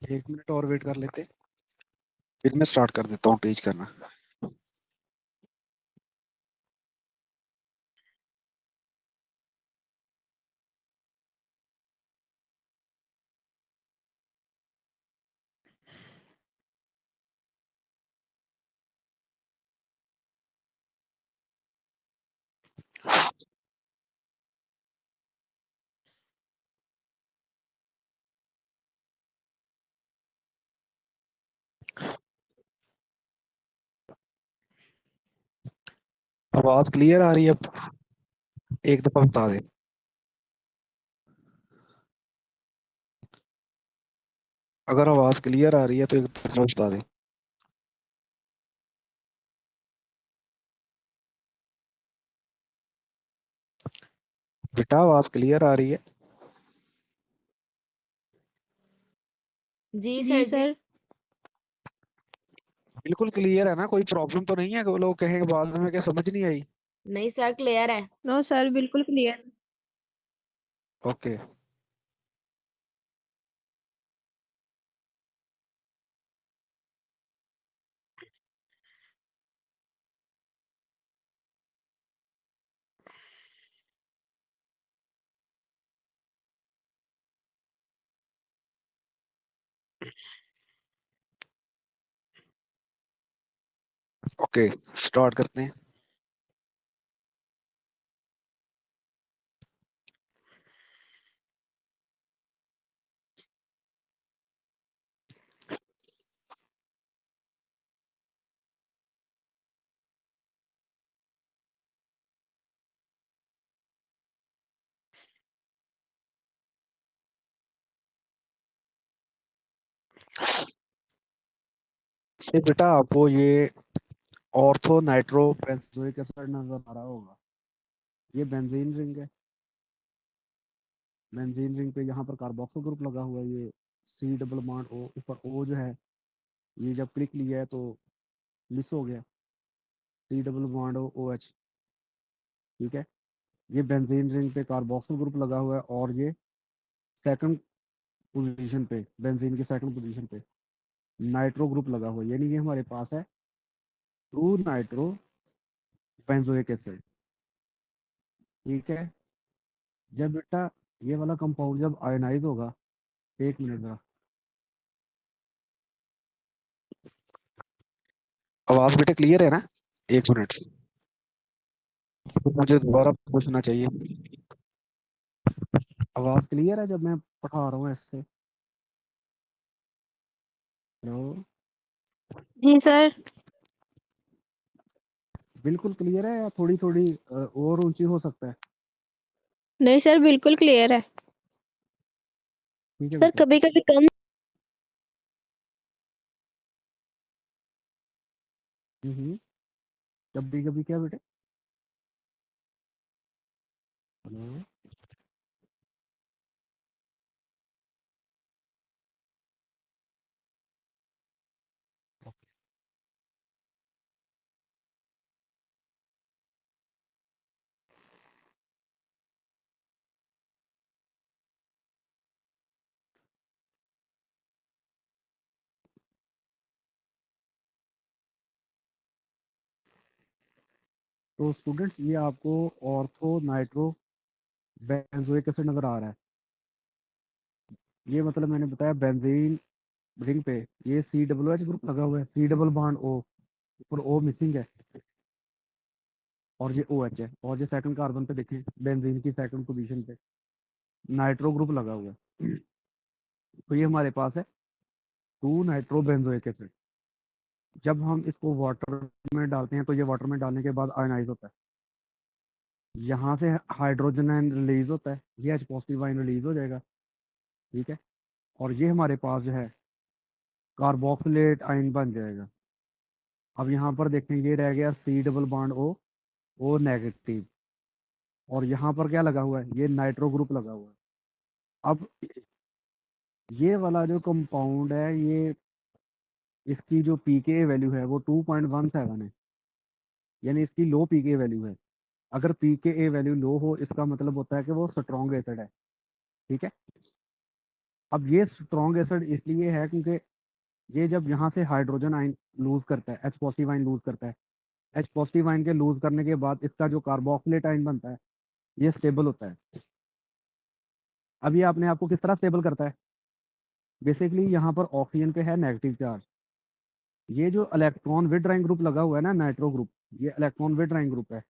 एक मिनट और वेट कर लेते, फिर मैं स्टार्ट कर देता हूँ टीच करना। आवाज क्लियर आ रही है अब? एक दफा बता दे। अगर आवाज क्लियर आ रही है तो एक दफा बता दे। बेटा आवाज क्लियर आ रही है? जी जी सर जी। सर। बिल्कुल क्लियर है ना? कोई प्रॉब्लम तो नहीं है कि वो लोग कहेंगे बाद में कि समझ नहीं आई? नहीं सर, क्लियर है। नो सर, बिल्कुल क्लियर। ओके। ओके, स्टार्ट करते हैं। से बेटा आपको ये ऑर्थो नाइट्रो बेंजोइक एसिड नजर आ रहा होगा। ये बेंजीन रिंग है। बेंजीन रिंग पे यहाँ पर कार्बोक्सिल ग्रुप लगा हुआ है। ये सी डबल बॉन्ड ओ, ऊपर ओ जो है, ये जब क्लिक लिया है तो मिस हो गया। C double bond O O H. ठीक है। ये बेंजीन रिंग पे कार्बोक्सिल ग्रुप लगा हुआ है, और ये सेकंड पोजीशन पे, बेंजीन की सेकंड पोजीशन पे नाइट्रो ग्रुप लगा हुआ है, यानी ये हमारे पास है टू नाइट्रो बेंजोइक एसिड। ठीक है। जब बेटा ये वाला कंपाउंड जब आयनाइज होगा, एक मिनट जरा, आवाज बेटा क्लियर है ना? एक मिनट, तो मुझे दोबारा पूछना चाहिए। आवाज क्लियर है जब मैं पढ़ा रहा हूँ ऐसे? हेलो? जी सर। बिल्कुल क्लियर है या थोड़ी थोड़ी और ऊंची हो सकता है? नहीं सर, बिल्कुल क्लियर है। ठीक है सर बेटा। कभी कभी कम। हम्म। कभी कभी क्या बेटे? हेलो? तो स्टूडेंट्स, ये आपको ऑर्थो नाइट्रो बेंजोइक एसिड नजर आ रहा है। ये मतलब मैंने बताया बेंजीन रिंग पे ये सी डब्ल्यू एच ग्रुप लगा हुआ है, सी डबल बॉन्ड ओ, ऊपर ओ मिसिंग है, और ये ओ एच है। और ये सेकंड कार्बन पे देखें, बेंजीन की सेकंड पोजीशन पे नाइट्रो ग्रुप लगा हुआ है। तो ये हमारे पास है टू नाइट्रो बेंजोइक एसिड। जब हम इसको वाटर में डालते हैं तो ये वाटर में डालने के बाद आयनाइज होता है। यहाँ से हाइड्रोजन आयन रिलीज होता है, ये एच पॉजिटिव आयन रिलीज हो जाएगा। ठीक है। और ये हमारे पास जो है कार्बोक्सिलेट आयन बन जाएगा। अब यहाँ पर देखें, ये रह गया C double bond O negative. और यहाँ पर क्या लगा हुआ है? ये नाइट्रो ग्रुप लगा हुआ है। अब ये वाला जो कंपाउंड है, ये इसकी जो पीके वैल्यू है वो 2.17 है, यानी इसकी लो पीके वैल्यू है। अगर पीके वैल्यू लो हो, इसका मतलब होता है कि वो स्ट्रॉन्ग एसिड है। ठीक है। अब ये स्ट्रॉन्ग एसिड इसलिए है क्योंकि ये जब यहाँ से हाइड्रोजन आयन लूज करता है, H पॉजिटिव आयन लूज करता है, H पॉजिटिव आयन के लूज करने के बाद इसका जो कार्बोक्सिलेट आयन बनता है ये स्टेबल होता है। अब ये अपने आप को किस तरह स्टेबल करता है? बेसिकली यहाँ पर ऑक्सीजन पे है नेगेटिव चार्ज, ये जो इलेक्ट्रॉन विड्राइंग ग्रुप लगा हुआ है ना, नाइट्रो ग्रुप, ये इलेक्ट्रॉन विड्राइंग ग्रुप है।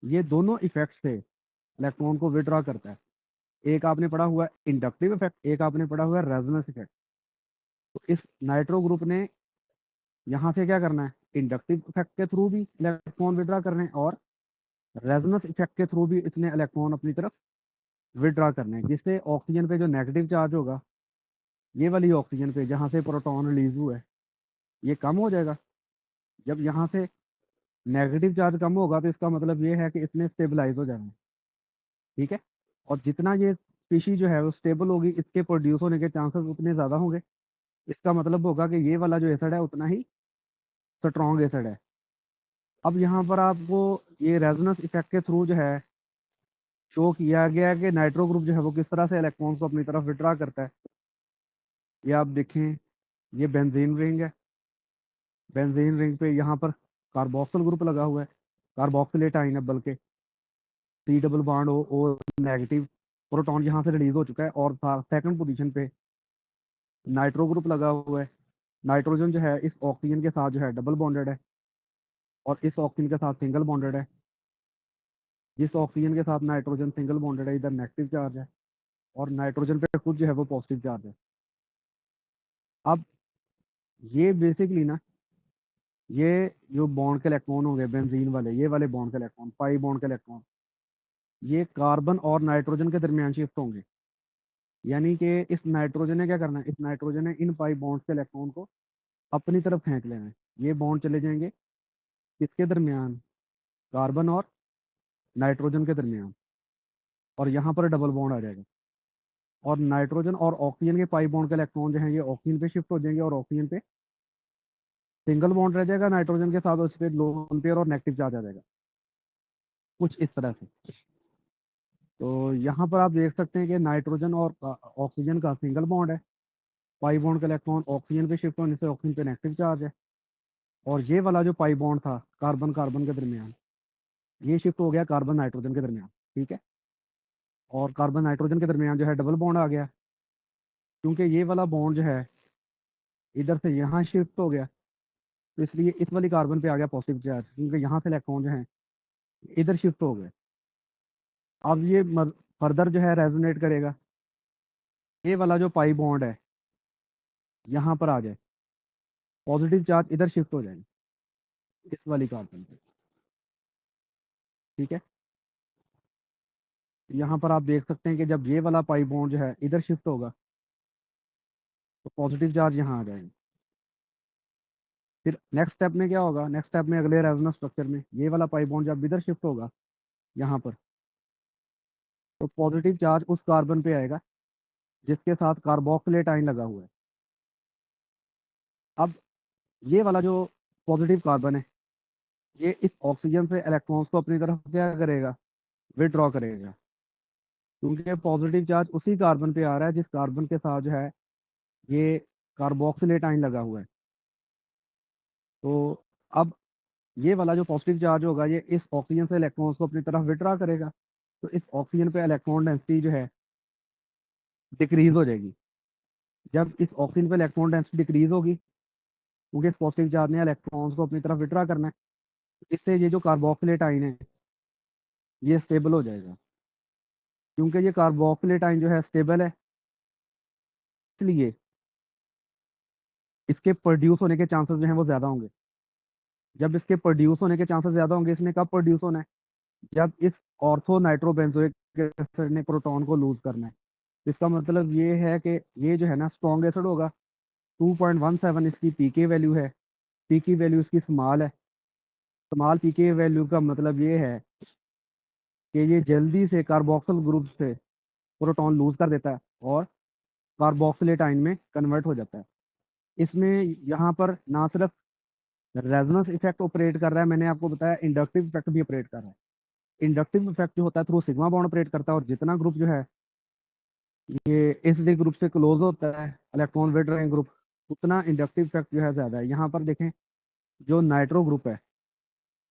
ये दोनों इफेक्ट से इलेक्ट्रॉन को विड्रॉ करता है। एक आपने पढ़ा हुआ है इंडक्टिव इफेक्ट, एक आपने पढ़ा हुआ है रेजोनेंस इफेक्ट। तो इस नाइट्रो ग्रुप ने यहाँ से क्या करना है, इंडक्टिव इफेक्ट के थ्रू भी इलेक्ट्रॉन विड्रॉ करने हैं और रेजोनेंस इफेक्ट के थ्रू भी इसने इलेक्ट्रॉन अपनी तरफ विड्रॉ करने हैं, जिससे ऑक्सीजन पे जो नेगेटिव चार्ज होगा, ये वाली ऑक्सीजन पे जहाँ से प्रोटॉन रिलीज हुआ है, ये कम हो जाएगा। जब यहाँ से नेगेटिव चार्ज कम होगा तो इसका मतलब ये है कि इसने स्टेबलाइज हो जाना है, ठीक है। और जितना ये स्पीशी जो है वो स्टेबल होगी, इसके प्रोड्यूस होने के चांसेस उतने ज़्यादा होंगे। इसका मतलब होगा कि ये वाला जो एसिड है उतना ही स्ट्रॉन्ग एसिड है। अब यहाँ पर आपको ये रेजोनेंस इफेक्ट के थ्रू जो है शो किया गया है कि नाइट्रो ग्रुप जो है वो किस तरह से इलेक्ट्रॉन को अपनी तरफ विड्रा करता है। ये आप देखें, ये बेंजीन रिंग है, बेंजीन रिंग पे यहाँ पर कार्बोक्सिल ग्रुप लगा हुआ है, कार्बोक्सिलेट आयन है, बल्कि C double bond O negative proton यहाँ से रिलीज हो चुका है। और सेकंड पोजीशन पे नाइट्रो ग्रुप लगा हुआ है। नाइट्रोजन जो है इस ऑक्सीजन के साथ जो है डबल बॉन्डेड है और इस ऑक्सीजन के साथ सिंगल बॉन्डेड है। जिस ऑक्सीजन के साथ नाइट्रोजन सिंगल बॉन्डेड है, इधर नेगेटिव चार्ज है और नाइट्रोजन पे खुद जो है वो पॉजिटिव चार्ज है। अब ये बेसिकली ना, ये जो बॉन्ड के इलेक्ट्रॉन होंगे बेंजीन वाले, ये वाले बॉन्ड के इलेक्ट्रॉन, पाई बॉन्ड के इलेक्ट्रॉन, ये कार्बन और नाइट्रोजन के दरमियान शिफ्ट होंगे। यानी कि इस नाइट्रोजन ने क्या करना है, इस नाइट्रोजन ने इन पाई बॉन्ड्स के इलेक्ट्रॉन को अपनी तरफ फेंक लेना है। ये बॉन्ड चले जाएंगे किसके दरमियान, कार्बन और नाइट्रोजन के दरमियान, और यहाँ पर डबल बॉन्ड आ जाएगा। और नाइट्रोजन और ऑक्सीजन के पाई बॉन्ड के इलेक्ट्रॉन जो हैं ये ऑक्सीजन पे शिफ्ट हो जाएंगे और ऑक्सीजन पे सिंगल बॉन्ड रह जाएगा नाइट्रोजन के साथ, उस पर लोन पेयर और नेगेटिव चार्ज आ जाएगा, कुछ इस तरह से। तो यहाँ पर आप देख सकते हैं कि नाइट्रोजन और ऑक्सीजन का सिंगल बॉन्ड है, पाई बॉन्ड का इलेक्ट्रॉन ऑक्सीजन पे शिफ्ट होने से ऑक्सीजन पे नेगेटिव चार्ज है। और ये वाला जो पाई बॉन्ड था कार्बन कार्बन के दरमियान, ये शिफ्ट हो गया कार्बन नाइट्रोजन के दरमियान, ठीक है। और कार्बन नाइट्रोजन के दरमियान जो है डबल बॉन्ड आ गया, क्योंकि ये वाला बॉन्ड जो है इधर से यहाँ शिफ्ट हो गया, तो इसलिए इस वाली कार्बन पे आ गया पॉजिटिव चार्ज, क्योंकि यहाँ से इलेक्ट्रॉन जो है इधर शिफ्ट हो गए। अब ये फर्दर जो है रेजोनेट करेगा, ये वाला जो पाई बॉन्ड है यहाँ पर आ जाए, पॉजिटिव चार्ज इधर शिफ्ट हो जाए इस वाली कार्बन पे, ठीक है। यहाँ पर आप देख सकते हैं कि जब ये वाला पाई बॉन्ड जो है इधर शिफ्ट होगा तो पॉजिटिव चार्ज यहाँ आ जाएंगे। फिर नेक्स्ट स्टेप में क्या होगा, नेक्स्ट स्टेप में अगले रेजोनेंस स्ट्रक्चर में ये वाला पाई बॉन्ड जब इधर शिफ्ट होगा यहाँ पर, तो पॉजिटिव चार्ज उस कार्बन पे आएगा जिसके साथ कार्बोक्सिलेट आयन लगा हुआ है। अब ये वाला जो पॉजिटिव कार्बन है ये इस ऑक्सीजन से इलेक्ट्रॉन्स को अपनी तरफ क्या करेगा, विड्रॉ करेगा, क्योंकि पॉजिटिव चार्ज उसी कार्बन पे आ रहा है जिस कार्बन के साथ जो है ये कार्बोक्सिलेट आयन लगा हुआ है। तो अब ये वाला जो पॉजिटिव चार्ज होगा ये इस ऑक्सीजन से इलेक्ट्रॉन्स को अपनी तरफ विड्रॉ करेगा, तो इस ऑक्सीजन पे इलेक्ट्रॉन डेंसिटी जो है डिक्रीज हो जाएगी। जब इस ऑक्सीजन पे इलेक्ट्रॉन डेंसिटी डिक्रीज होगी, क्योंकि इस पॉजिटिव चार्ज ने इलेक्ट्रॉन्स को अपनी तरफ विड्रॉ करना है, इससे ये जो कार्बोक्सिलेट आयन है ये स्टेबल हो जाएगा। क्योंकि ये कार्बोक्सिलेट आयन जो है स्टेबल है, इसलिए इसके प्रोड्यूस होने के चांसेस जो हैं वो ज़्यादा होंगे। जब इसके प्रोड्यूस होने के चांसेस ज़्यादा होंगे, इसने कब प्रोड्यूस होना है, जब इस ऑर्थो नाइट्रोबेंजोइक एसिड ने प्रोटॉन को लूज करना है। इसका मतलब ये है कि ये जो है ना स्ट्रॉन्ग एसिड होगा, 2.17 इसकी पीके वैल्यू है, पी की वैल्यू इसकी स्मॉल है। स्मॉल पीके वैल्यू का मतलब ये है कि ये जल्दी से कार्बोक्सिल ग्रुप से प्रोटॉन लूज कर देता है और कार्बोक्सिलेट आयन में कन्वर्ट हो जाता है। इसमें यहाँ पर ना सिर्फ रेजोनेंस इफेक्ट ऑपरेट कर रहा है, मैंने आपको बताया इंडक्टिव इफेक्ट भी ऑपरेट कर रहा है। इंडक्टिव इफेक्ट जो होता है थ्रू सिग्मा बॉन्ड ऑपरेट करता है, और जितना ग्रुप जो है ये एसिडिक ग्रुप से क्लोज होता है इलेक्ट्रॉन विड्रॉइंग ग्रुप, उतना इंडक्टिव इफेक्ट जो है ज़्यादा है। यहाँ पर देखें जो नाइट्रो ग्रुप है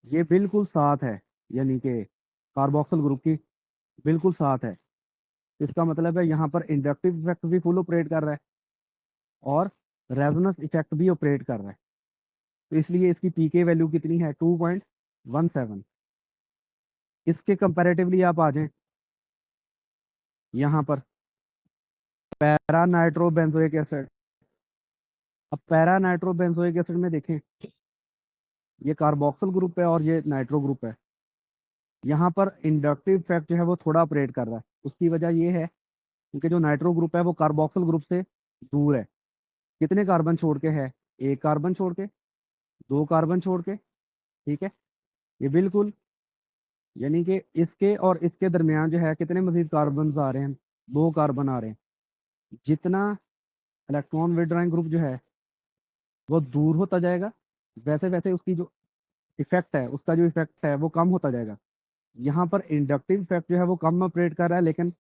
ये बिल्कुल साथ है, यानी कि कार्बोक्सिल ग्रुप की बिल्कुल साथ है। इसका मतलब है यहाँ पर इंडक्टिव इफेक्ट भी फुल ऑपरेट कर रहा है और रेजोनेंस इफेक्ट भी ऑपरेट कर रहा है। तो इसलिए इसकी पीके वैल्यू कितनी है 2.17। इसके कंपैरेटिवली आप आ जाएं यहाँ पर पैरा नाइट्रो बेंजोइक एसिड। अब पैरा नाइट्रो बेंजोइक एसिड में देखें ये कार्बोक्सिल ग्रुप है और ये नाइट्रो ग्रुप है। यहाँ पर इंडक्टिव इफेक्ट जो है वो थोड़ा ऑपरेट कर रहा है। उसकी वजह ये है क्योंकि जो नाइट्रो ग्रुप है वो कार्बोक्सिल ग्रुप से दूर है। कितने कार्बन छोड़ के है, एक कार्बन छोड़ के, दो कार्बन छोड़ के, ठीक है। ये बिल्कुल, यानी कि इसके और इसके दरमियान जो है कितने मजीद कार्बन आ रहे हैं, दो कार्बन आ रहे हैं। जितना इलेक्ट्रॉन विड्रॉइंग ग्रुप जो है वो दूर होता जाएगा वैसे वैसे उसकी जो इफेक्ट है, उसका जो इफेक्ट है वो कम होता जाएगा। यहाँ पर इंडक्टिव इफेक्ट जो है वो कम ऑपरेट कर रहा है, लेकिन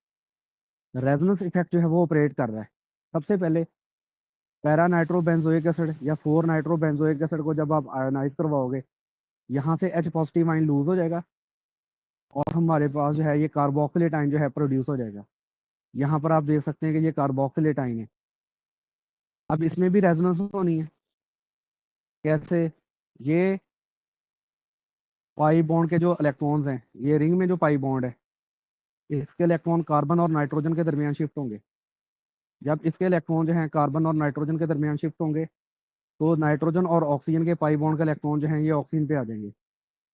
रेजोनेंस इफेक्ट जो है वो ऑपरेट कर रहा है। सबसे पहले पैरा नाइट्रो बेंजोइक एसिड या 4 नाइट्रो बेंजोइक एसिड को जब आप आयोनाइज करवाओगे, यहाँ से H पॉजिटिव आयन लूज हो जाएगा और हमारे पास जो है ये कार्बोक्सिलेट आयन जो है प्रोड्यूस हो जाएगा। यहाँ पर आप देख सकते हैं कि ये कार्बोक्सिलेट आयन है। अब इसमें भी रेजोनेंस होनी है। कैसे? ये पाई बॉन्ड के जो इलेक्ट्रॉन्स हैं, ये रिंग में जो पाई बॉन्ड है, इसके इलेक्ट्रॉन कार्बन और नाइट्रोजन के दरमियान शिफ्ट होंगे। जब इसके इलेक्ट्रॉन जो हैं कार्बन और नाइट्रोजन के दरमियान शिफ्ट होंगे तो नाइट्रोजन और ऑक्सीजन के पाई बॉन्ड के इलेक्ट्रॉन जो हैं ये ऑक्सीजन पे आ जाएंगे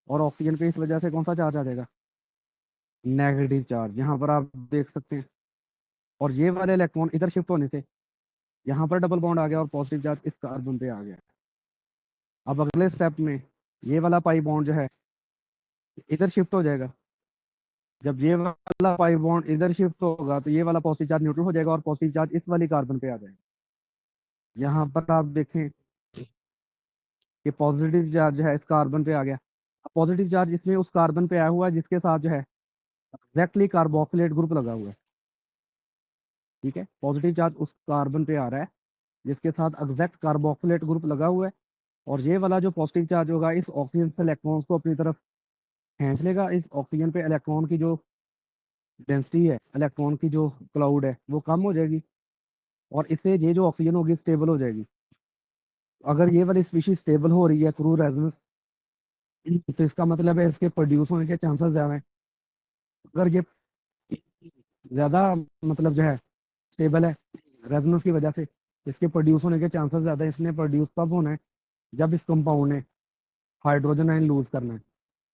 और ऑक्सीजन पे इस वजह से कौन सा चार्ज आ जाएगा, नेगेटिव चार्ज। यहाँ पर आप देख सकते हैं। और ये वाले इलेक्ट्रॉन इधर शिफ्ट होने से यहाँ पर डबल बॉन्ड आ गया और पॉजिटिव चार्ज इस कार्बन पे आ गया। अब अगले स्टेप में ये वाला पाई बॉन्ड जो है इधर शिफ्ट हो जाएगा। जब ये वाला पाई बॉन्ड इधर शिफ्ट होगा तो ये वाला पॉजिटिव चार्ज न्यूट्रल हो जाएगा और पॉजिटिव चार्ज इस वाली कार्बन पे आ जाएगा। यहाँ पर आप देखें कि पॉजिटिव चार्ज है इस कार्बन पे आ गया। पॉजिटिव चार्ज इसमें उस कार्बन पे आया हुआ है जिसके साथ जो है एग्जैक्टली कार्बोक्सिलेट ग्रुप लगा हुआ है। ठीक है, पॉजिटिव चार्ज उस कार्बन पे आ रहा है जिसके साथ एग्जैक्ट कार्बोक्सिलेट ग्रुप लगा हुआ है। और ये वाला जो पॉजिटिव चार्ज होगा इस ऑक्सीजन से इलेक्ट्रॉन्स को अपनी तरफ खींच लेगा। इस ऑक्सीजन पे इलेक्ट्रॉन की जो डेंसिटी है, इलेक्ट्रॉन की जो क्लाउड है वो कम हो जाएगी और इससे ये जो ऑक्सीजन होगी स्टेबल हो जाएगी। अगर ये वाली स्पीशीज स्टेबल हो रही है थ्रू रेजोनेंस, तो इसका मतलब है इसके प्रोड्यूस होने के चांसेस ज़्यादा हैं। अगर ये ज़्यादा मतलब जो है स्टेबल है रेजोनेंस की वजह से, इसके प्रोड्यूस होने के चांसेस ज़्यादा है। इसने प्रोड्यूस तब होना है जब इस कंपाउंड ने हाइड्रोजन आयन लूज करना है।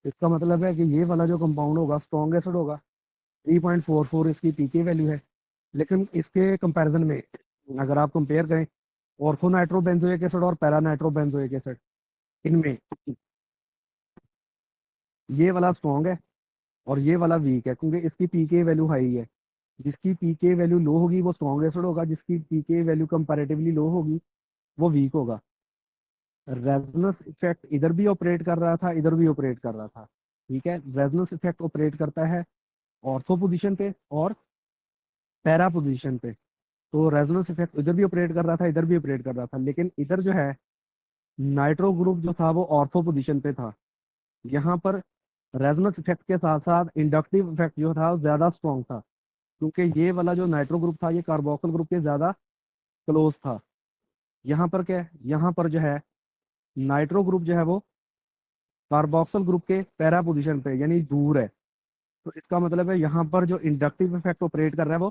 इसका मतलब है कि ये वाला जो कंपाउंड होगा स्ट्रॉन्ग एसिड होगा, 3.44 इसकी पीके वैल्यू है। लेकिन इसके कंपैरिजन में अगर आप कंपेयर करें ऑर्थो नाइट्रो बेंजोइक एसिड और पैरा नाइट्रो बेंजोइक एसिड, इनमें ये वाला स्ट्रॉन्ग है और ये वाला वीक है क्योंकि इसकी पीके वैल्यू हाई है। जिसकी पीके वैल्यू लो होगी वो स्ट्रॉन्ग एसिड होगा, जिसकी पीके वैल्यू कंपैरेटिवली लो होगी वो वीक होगा। रेजोनेंस इफेक्ट इधर भी ऑपरेट कर रहा था, इधर भी ऑपरेट कर रहा था। ठीक है, रेजोनेंस इफेक्ट ऑपरेट करता है ऑर्थो पोजीशन पे और पैरा पोजीशन पे। तो रेजोनेंस इफेक्ट इधर भी ऑपरेट कर रहा था, इधर भी ऑपरेट कर रहा था, लेकिन इधर जो है नाइट्रो ग्रुप जो था वो ऑर्थो पोजीशन पे था। यहाँ पर रेजोनेंस इफेक्ट के साथ साथ इंडक्टिव इफेक्ट जो था वो ज्यादा स्ट्रॉन्ग था क्योंकि ये वाला जो नाइट्रो ग्रुप था ये कार्बोक्सिल ग्रुप के ज्यादा क्लोज था। यहाँ पर क्या है, यहाँ पर जो है नाइट्रो ग्रुप जो है वो कार्बोक्सिल ग्रुप के पैरा पोजीशन पे यानी दूर है। तो इसका मतलब है यहाँ पर जो इंडक्टिव इफेक्ट ऑपरेट कर रहा है वो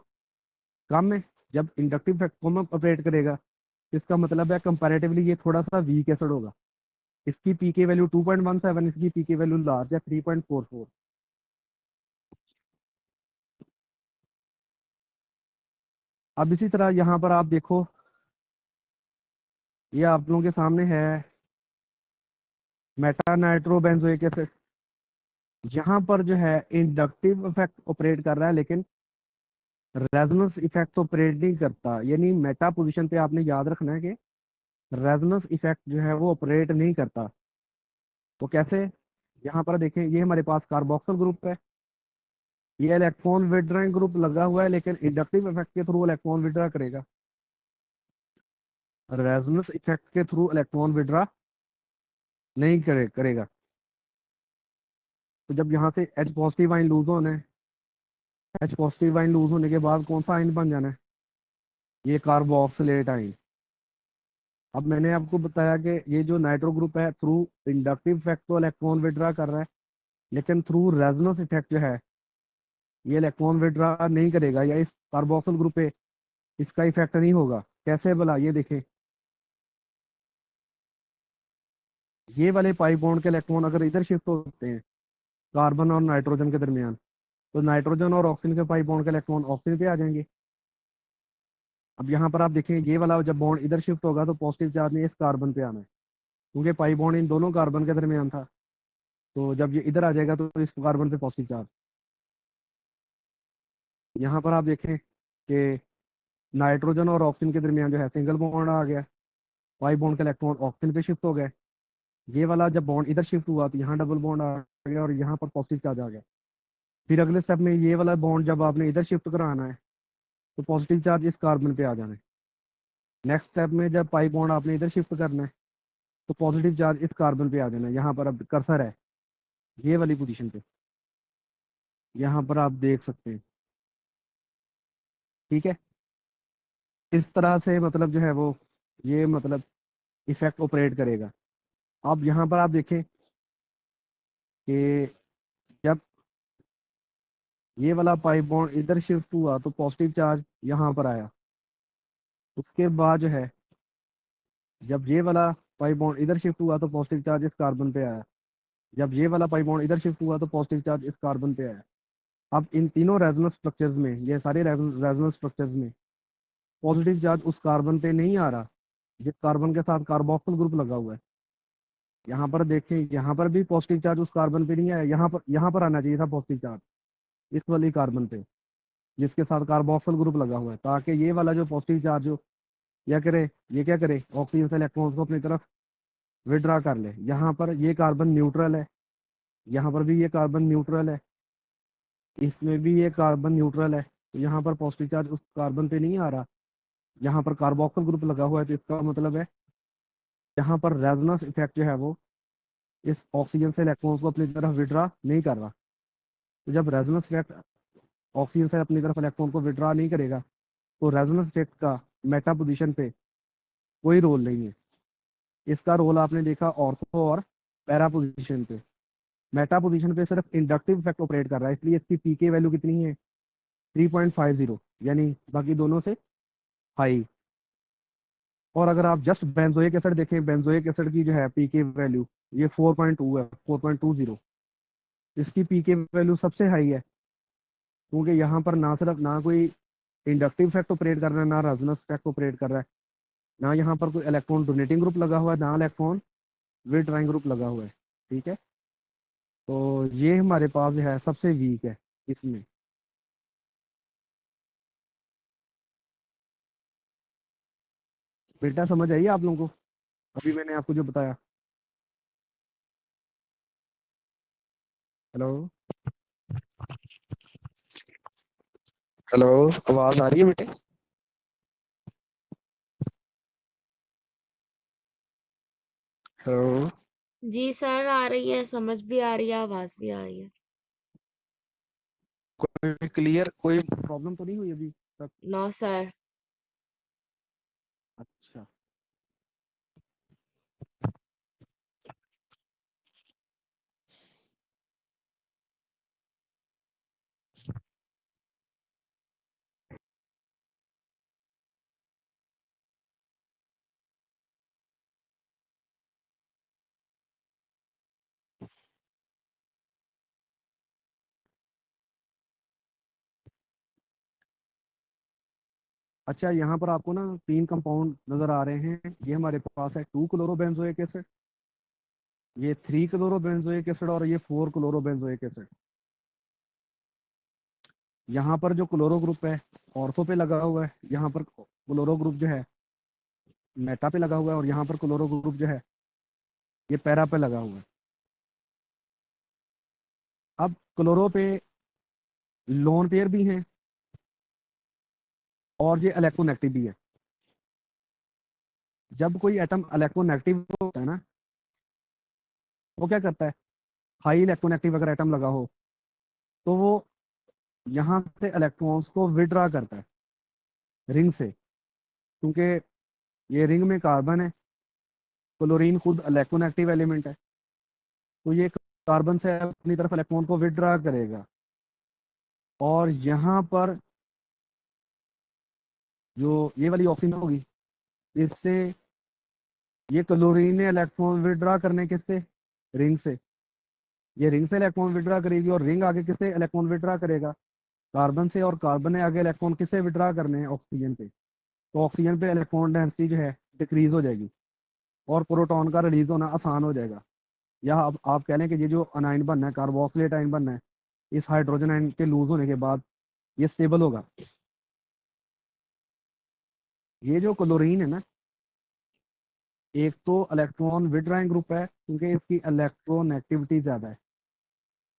कम है। जब इंडक्टिव इफेक्ट कम ऑपरेट करेगा तो इसका मतलब है कंपैरेटिवली ये थोड़ा सा वीक एसिड होगा। इसकी पीके वैल्यू 2.17, इसकी पीके वैल्यू लार्ज है 3.44। अब इसी तरह यहाँ पर आप देखो, ये आप लोगों के सामने है मेटा नाइट्रो बेंजोइक एसिड। यहाँ पर जो है इंडक्टिव इफेक्ट ऑपरेट कर रहा है लेकिन रेजोनेंस इफेक्ट ऑपरेट नहीं करता। यानी मेटा पोजीशन पे आपने याद रखना है कि रेजोनेंस इफेक्ट जो है वो ऑपरेट नहीं करता। तो कैसे? यहाँ पर देखें ये हमारे पास कार्बोक्सिल ग्रुप है ये इलेक्ट्रॉन विड्रॉइंग ग्रुप लगा हुआ है, लेकिन इंडक्टिव इफेक्ट के थ्रू इलेक्ट्रॉन विड्रॉ करेगा, रेजोनेंस इफेक्ट के थ्रू इलेक्ट्रॉन विड्रॉ नहीं करेगा। तो जब यहाँ से H पॉजिटिव आइन लूज होना है, H पॉजिटिव आइन लूज होने के बाद कौन सा आइन बन जाना है, ये कार्बोक्सिलेट आइन। अब मैंने आपको बताया कि ये जो नाइट्रो ग्रुप है थ्रू इंडक्टिव इफेक्ट तो इलेक्ट्रॉन विड्रॉ कर रहा है, लेकिन थ्रू रेजोनेंस इफेक्ट जो है ये इलेक्ट्रॉन विड्रॉ नहीं करेगा, या इस कार्बोक्सिल ग्रुप पे इसका इफेक्ट नहीं होगा। कैसे भला, ये देखें, ये वाले पाई बॉन्ड के इलेक्ट्रॉन अगर इधर शिफ्ट होते हैं कार्बन और नाइट्रोजन के दरमियान, तो नाइट्रोजन और ऑक्सीजन के पाई बॉन्ड के इलेक्ट्रॉन ऑक्सीजन पे आ जाएंगे। अब यहाँ पर आप देखें, ये वाला जब बॉन्ड इधर शिफ्ट होगा तो पॉजिटिव चार्ज ने इस कार्बन पे आना है, क्योंकि पाई बॉन्ड इन दोनों कार्बन के दरमियान था। तो जब ये इधर आ जाएगा तो इस कार्बन पे पॉजिटिव चार्ज। यहाँ पर आप देखें कि नाइट्रोजन और ऑक्सीजन के दरमियान जो है सिंगल बॉन्ड आ गया, पाई बॉन्ड के इलेक्ट्रॉन ऑक्सीजन पे शिफ्ट हो गए। ये वाला जब बॉन्ड इधर शिफ्ट हुआ तो यहाँ डबल बॉन्ड आ गया और यहाँ पर पॉजिटिव चार्ज आ गया। फिर अगले स्टेप में ये वाला बॉन्ड जब आपने इधर शिफ्ट कराना है तो पॉजिटिव चार्ज इस कार्बन पे आ जाना है। नेक्स्ट स्टेप में जब पाई बॉन्ड आपने इधर शिफ्ट करना है तो पॉजिटिव चार्ज इस कार्बन पे आ जाना है। यहाँ पर अब कर्सर है ये वाली पोजीशन पे, यहाँ पर आप देख सकते हैं। ठीक है, इस तरह से मतलब जो है वो ये मतलब इफेक्ट ऑपरेट करेगा। अब यहाँ पर आप देखें कि जब ये वाला पाई बॉन्ड इधर शिफ्ट हुआ तो पॉजिटिव चार्ज यहाँ पर आया। उसके बाद जो है जब ये वाला पाई बॉन्ड इधर शिफ्ट हुआ तो पॉजिटिव चार्ज इस कार्बन पे आया। जब ये वाला पाई बॉन्ड इधर शिफ्ट हुआ तो पॉजिटिव चार्ज इस कार्बन पे आया। अब इन तीनों रेजोनेंस स्ट्रक्चर्स में, ये सारे रेजोनेंस स्ट्रक्चर्स में पॉजिटिव चार्ज उस कार्बन पे नहीं आ रहा जिस कार्बन के साथ कार्बोक्सिल ग्रुप लगा हुआ है। यहाँ पर देखें, यहाँ पर भी पॉजिटिव चार्ज उस कार्बन पे नहीं आया, यहाँ पर आना चाहिए था पॉजिटिव चार्ज इस वाली कार्बन पे जिसके साथ कार्बोक्सिल ग्रुप लगा हुआ है, ताकि ये वाला जो पॉजिटिव चार्ज हो या करे, ये क्या करे, ऑक्सीजन से इलेक्ट्रॉन्स को अपनी तरफ विड्रा कर ले। यहाँ पर ये कार्बन न्यूट्रल है, यहाँ पर भी ये कार्बन न्यूट्रल है, इसमें भी ये कार्बन न्यूट्रल है, तो यहाँ पर पॉजिटिव चार्ज उस कार्बन पे नहीं आ रहा। यहाँ पर कार्बोक्सिल ग्रुप लगा हुआ है, तो इसका मतलब है यहाँ पर रेजोनेंस इफेक्ट जो है वो इस ऑक्सीजन से इलेक्ट्रॉन्स को अपनी तरफ विड्रा नहीं कर रहा। तो जब रेजोनेंस इफेक्ट ऑक्सीजन से अपनी तरफ इलेक्ट्रॉन को विड्रा नहीं करेगा तो रेजोनेंस इफेक्ट का मेटा पोजीशन पे कोई रोल नहीं है। इसका रोल आपने देखा ऑर्थो और पैरा पोजीशन पे। मेटा पोजीशन पे सिर्फ इंडक्टिव इफेक्ट ऑपरेट कर रहा है, इसलिए इसकी पीके वैल्यू कितनी है, 3.50, यानी बाकी दोनों से हाई। और अगर आप जस्ट बेंजोइक एसिड देखें, बेंजोइक एसिड की जो है पीके वैल्यू ये 4.2 है, 4.20। इसकी पीके वैल्यू सबसे हाई है, क्योंकि यहाँ पर ना सिर्फ ना कोई इंडक्टिव इफेक्ट ऑपरेट कर रहा है, ना रेजोनेंस इफेक्ट ऑपरेट कर रहा है, ना यहाँ पर कोई इलेक्ट्रॉन डोनेटिंग ग्रुप लगा हुआ है, ना इलेक्ट्रॉन विड्रॉइंग ग्रुप लगा हुआ है। ठीक है, तो ये हमारे पास जो है सबसे वीक है इसमें। बेटा समझ आई आप लोगों को अभी मैंने आपको जो बताया? हेलो, हेलो, आवाज आ रही है बेटे? हेलो, जी सर, आ रही है, समझ भी आ रही है, आवाज भी आ रही है। कोई क्लियर, कोई प्रॉब्लम तो नहीं हुई अभी तक? No sir. अच्छा, अच्छा, यहाँ पर आपको ना 3 कंपाउंड नजर आ रहे हैं। ये हमारे पास है 2 क्लोरोबेंजोइक एसिड, ये 3 क्लोरोबेंजोइक एसिड और ये 4 क्लोरोबेंजोइक एसिड। यहाँ पर जो क्लोरो ग्रुप है ऑर्थो पे लगा हुआ है, यहाँ पर क्लोरो ग्रुप जो है मेटा पे लगा हुआ है, और यहाँ पर क्लोरो ग्रुप जो है ये पैरा पे लगा हुआ है। अब क्लोरो पे लोन पेयर भी हैं और ये इलेक्ट्रोनेगेटिव भी है। जब कोई एटम इलेक्ट्रोनेगेटिव होता है ना, वो क्या करता है, हाई इलेक्ट्रोनेगेटिव अगर एटम लगा हो तो वो यहाँ से इलेक्ट्रॉन्स को विड्रॉ करता है रिंग से, क्योंकि ये रिंग में कार्बन है, क्लोरीन खुद इलेक्ट्रोनेगेटिव एलिमेंट है, तो ये कार्बन से अपनी तरफ इलेक्ट्रॉन को विड्रॉ करेगा। और यहाँ पर जो ये वाली ऑक्सीजन होगी, इससे ये क्लोरीन ने इलेक्ट्रॉन विड्रॉ करने किससे, रिंग से। ये रिंग से इलेक्ट्रॉन विड्रॉ करेगी और रिंग आगे किससे इलेक्ट्रॉन विड्रॉ करेगा, कार्बन से। और कार्बन ने आगे इलेक्ट्रॉन किससे विड्रॉ करने हैं, ऑक्सीजन पे। तो ऑक्सीजन पे इलेक्ट्रॉन डेंसिटी जो है डिक्रीज हो जाएगी और प्रोटॉन का रिलीज होना आसान हो जाएगा। या अब आप कह लें कि ये जो अनाइन बनना है, कार्बोक्सिलेट आयन बनना है, इस हाइड्रोजन आयन के लूज होने के बाद ये स्टेबल होगा। ये जो क्लोरीन है ना, एक तो इलेक्ट्रॉन विड्रॉइंग ग्रुप है क्योंकि इसकी इलेक्ट्रोनेगेटिविटी ज्यादा है।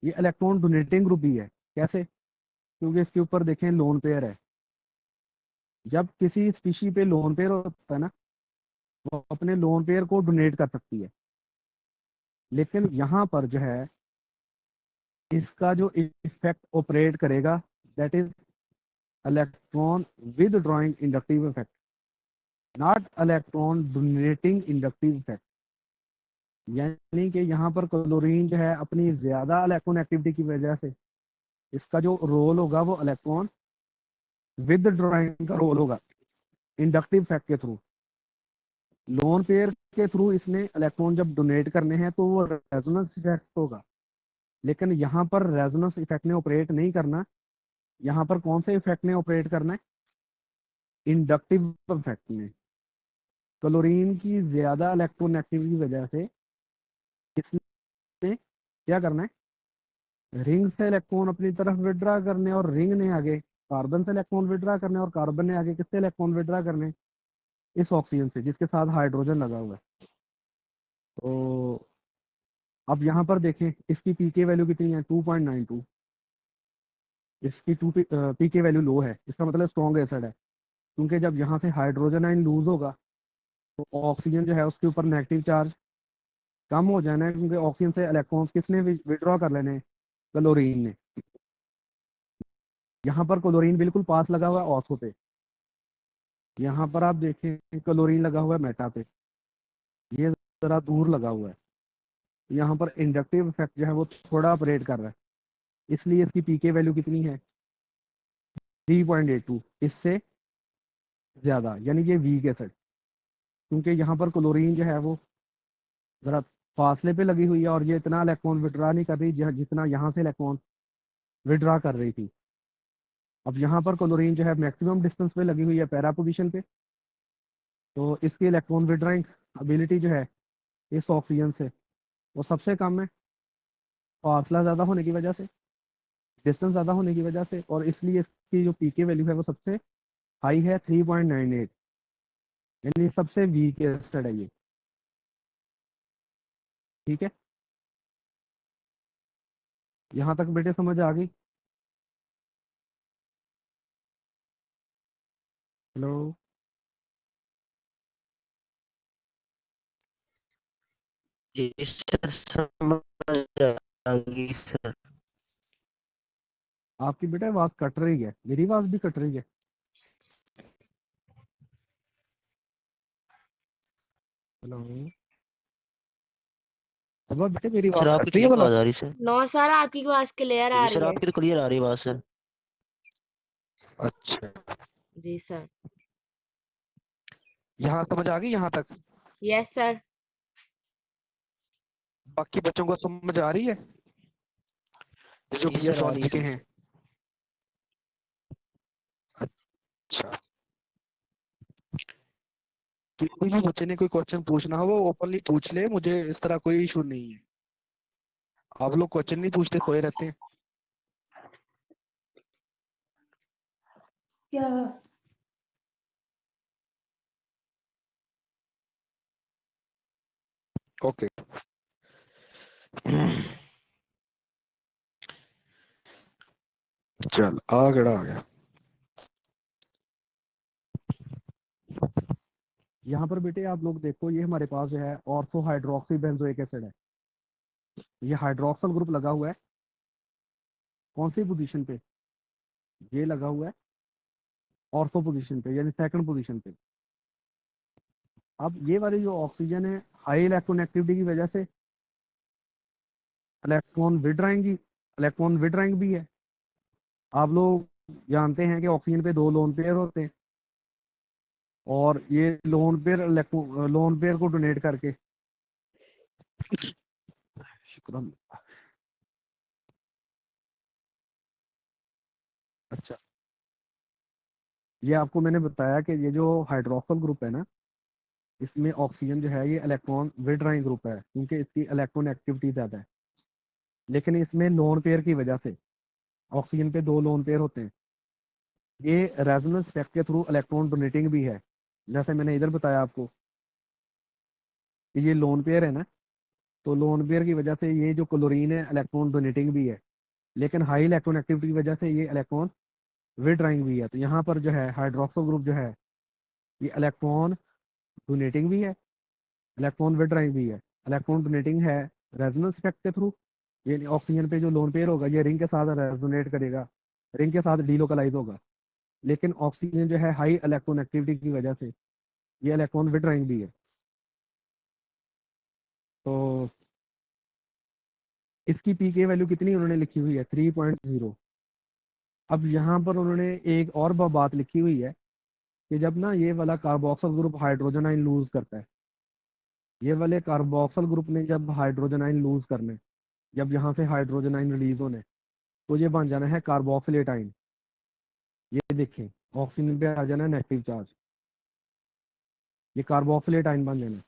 ये इलेक्ट्रॉन डोनेटिंग ग्रुप भी है। कैसे? क्योंकि इसके ऊपर देखें लोन पेयर है। जब किसी स्पीशी पे लोन पेयर होता है ना, वो अपने लोन पेयर को डोनेट कर सकती है। लेकिन यहाँ पर जो है, इसका जो इफेक्ट ऑपरेट करेगा, that is electron with drawing inductive effect, not electron donating inductive effect. यानी कि यहाँ पर क्लोरीन जो है अपनी ज्यादा इलेक्ट्रॉन एक्टिविटी की वजह से इसका जो रोल होगा वो इलेक्ट्रॉन विद ड्रॉइंग का रोल होगा, इंडक्टिव इफेक्ट के थ्रू। लोन पेयर के थ्रू इसने इलेक्ट्रॉन जब डोनेट करने हैं तो वो रेजोनेंस इफेक्ट होगा। लेकिन यहाँ पर रेजोनेंस इफेक्ट ने ऑपरेट नहीं करना। यहाँ पर कौन से इफेक्ट ने ऑपरेट करना है, इंडक्टिव इफेक्ट ने। क्लोरीन की ज्यादा इलेक्ट्रोनेगेटिविटी की वजह से इसने क्या करना है, रिंग से इलेक्ट्रॉन अपनी तरफ विड्रा करने, और रिंग ने आगे कार्बन से इलेक्ट्रॉन विड्रा करने, और कार्बन ने आगे किससे इलेक्ट्रॉन विड्रा करने, इस ऑक्सीजन से जिसके साथ हाइड्रोजन लगा हुआ है। तो अब यहाँ पर देखें इसकी पीके वैल्यू कितनी है, 2.92। इसकी पीके वैल्यू लो है, इसका मतलब स्ट्रॉन्ग एसिड है। क्योंकि जब यहाँ से हाइड्रोजन आयन लूज होगा तो ऑक्सीजन जो है उसके ऊपर नेगेटिव चार्ज कम हो जाना है, क्योंकि ऑक्सीजन से इलेक्ट्रॉन्स किसने विड्रॉ कर लेने, क्लोरीन ने। यहाँ पर क्लोरीन बिल्कुल पास लगा हुआ है ऑर्थो पे। यहाँ पर आप देखें क्लोरीन लगा हुआ है मेटा पे, ये जरा दूर लगा हुआ है। यहाँ पर इंडक्टिव इफेक्ट जो है वो थोड़ा ऑपरेट कर रहा है, इसलिए इसकी पीके वैल्यू कितनी है, 3.82, इससे ज्यादा, यानी ये वीक एसिड। क्योंकि यहाँ पर क्लोरीन जो है वो जरा फासले पे लगी हुई है और ये इतना इलेक्ट्रॉन विड्रा नहीं कर रही जितना यहाँ से इलेक्ट्रॉन विड्रा कर रही थी। अब यहाँ पर क्लोरीन जो है मैक्सिमम डिस्टेंस पे लगी हुई है, पैरा पोजीशन पे, तो इसकी इलेक्ट्रॉन विड्राइंग एबिलिटी जो है इस ऑक्सीजन से वो सबसे कम है, फासला ज़्यादा होने की वजह से, डिस्टेंस ज़्यादा होने की वजह से, और इसलिए इसकी जो पीके वैल्यू है वो सबसे हाई है, 3.98, यानी सबसे वीक एसिड है ये। ठीक है, यहाँ तक बेटे समझ आ गई? हेलो, जी सर, समझ आ गई सर। आपकी बेटा आवाज़ कट रही है, मेरी आवाज़ भी कट रही है। हेलो, अब बेटे मेरी सर आवाज़ आपकी कट रही है क्लियर बोला? आवाज आ रही सर। नो सर, आपकी आवाज क्लियर आ जी सर रही है। आपकी तो क्लियर आ रही बात सर। अच्छा, जी सर। यहाँ समझ आ गई यहाँ तक? Yes sir. बाकी बच्चों को समझ आ रही है जो जी बी सर एस आ वन रही जी के सर। हैं? अच्छा, तो कोई भी बच्चे ने कोई क्वेश्चन पूछना हो वो ओपनली पूछ ले, मुझे इस तरह कोई इशू नहीं है। आप लोग क्वेश्चन नहीं पूछते, खोए रहते हैं। क्या? ओके, चल केड़ा आ गया। यहाँ पर बेटे आप लोग देखो, ये हमारे पास जो है ऑर्थो हाइड्रोक्सी बेंजोइक एसिड है। ये हाइड्रोक्सल ग्रुप लगा हुआ है कौन सी पोजीशन पे, ये लगा हुआ है ऑर्थो पोजीशन पे, यानी सेकंड पोजीशन पे। अब ये वाली जो ऑक्सीजन है हाई इलेक्ट्रोनेगेटिविटी की वजह से इलेक्ट्रॉन विड्राइंग भी है। आप लोग जानते हैं कि ऑक्सीजन पे 2 लोन पेयर होते हैं, और ये लोन पेयर को डोनेट करके, शुक्र। अच्छा, ये आपको मैंने बताया कि ये जो हाइड्रोक्सल ग्रुप है ना, इसमें ऑक्सीजन जो है ये इलेक्ट्रॉन विड्राइंग ग्रुप है, क्योंकि इसकी इलेक्ट्रॉन एक्टिविटी ज़्यादा है। लेकिन इसमें लोन पेयर की वजह से, ऑक्सीजन पे 2 लोन पेयर होते हैं, ये रेजोनेंस इफेक्ट के थ्रू इलेक्ट्रॉन डोनेटिंग भी है। जैसे मैंने इधर बताया आपको कि ये लोन पेयर है ना, तो लोन पेयर की वजह से ये जो क्लोरीन है इलेक्ट्रॉन डोनेटिंग भी है, लेकिन हाई इलेक्ट्रॉन एक्टिविटी की वजह से ये इलेक्ट्रॉन विड्राइंग भी है। तो यहाँ पर जो है हाइड्रोक्सल ग्रुप जो है ये इलेक्ट्रॉन डोनेटिंग भी है, इलेक्ट्रॉन विड्राइंग भी है। इलेक्ट्रॉन डोनेटिंग है रेजोनेंस इफेक्ट के थ्रू, ये ऑक्सीजन पे जो लोन पेयर होगा ये रिंग के साथ रेजोनेट करेगा, रिंग के साथ डीलोकलाइज होगा। लेकिन ऑक्सीजन जो है हाई इलेक्ट्रॉन एक्टिविटी की वजह से ये इलेक्ट्रॉन विड्राइंग भी है। तो इसकी पीके वैल्यू कितनी उन्होंने लिखी हुई है, 3.0। अब यहाँ पर उन्होंने एक और बात लिखी हुई है कि जब ना ये वाला carboxyl group hydrogen ion lose करता है, ये वाले कार्बोक्सिल ग्रुप ने जब हाइड्रोजन आयन लूज करने, जब यहाँ से हाइड्रोजन आयन रिलीज होने, तो ये बन जाना है कार्बोक्सिलेट आयन। ये देखें, ऑक्सीजन पे आ जाना है नेगेटिव चार्ज, ये कार्बोक्सिलेट आयन बन जाना है।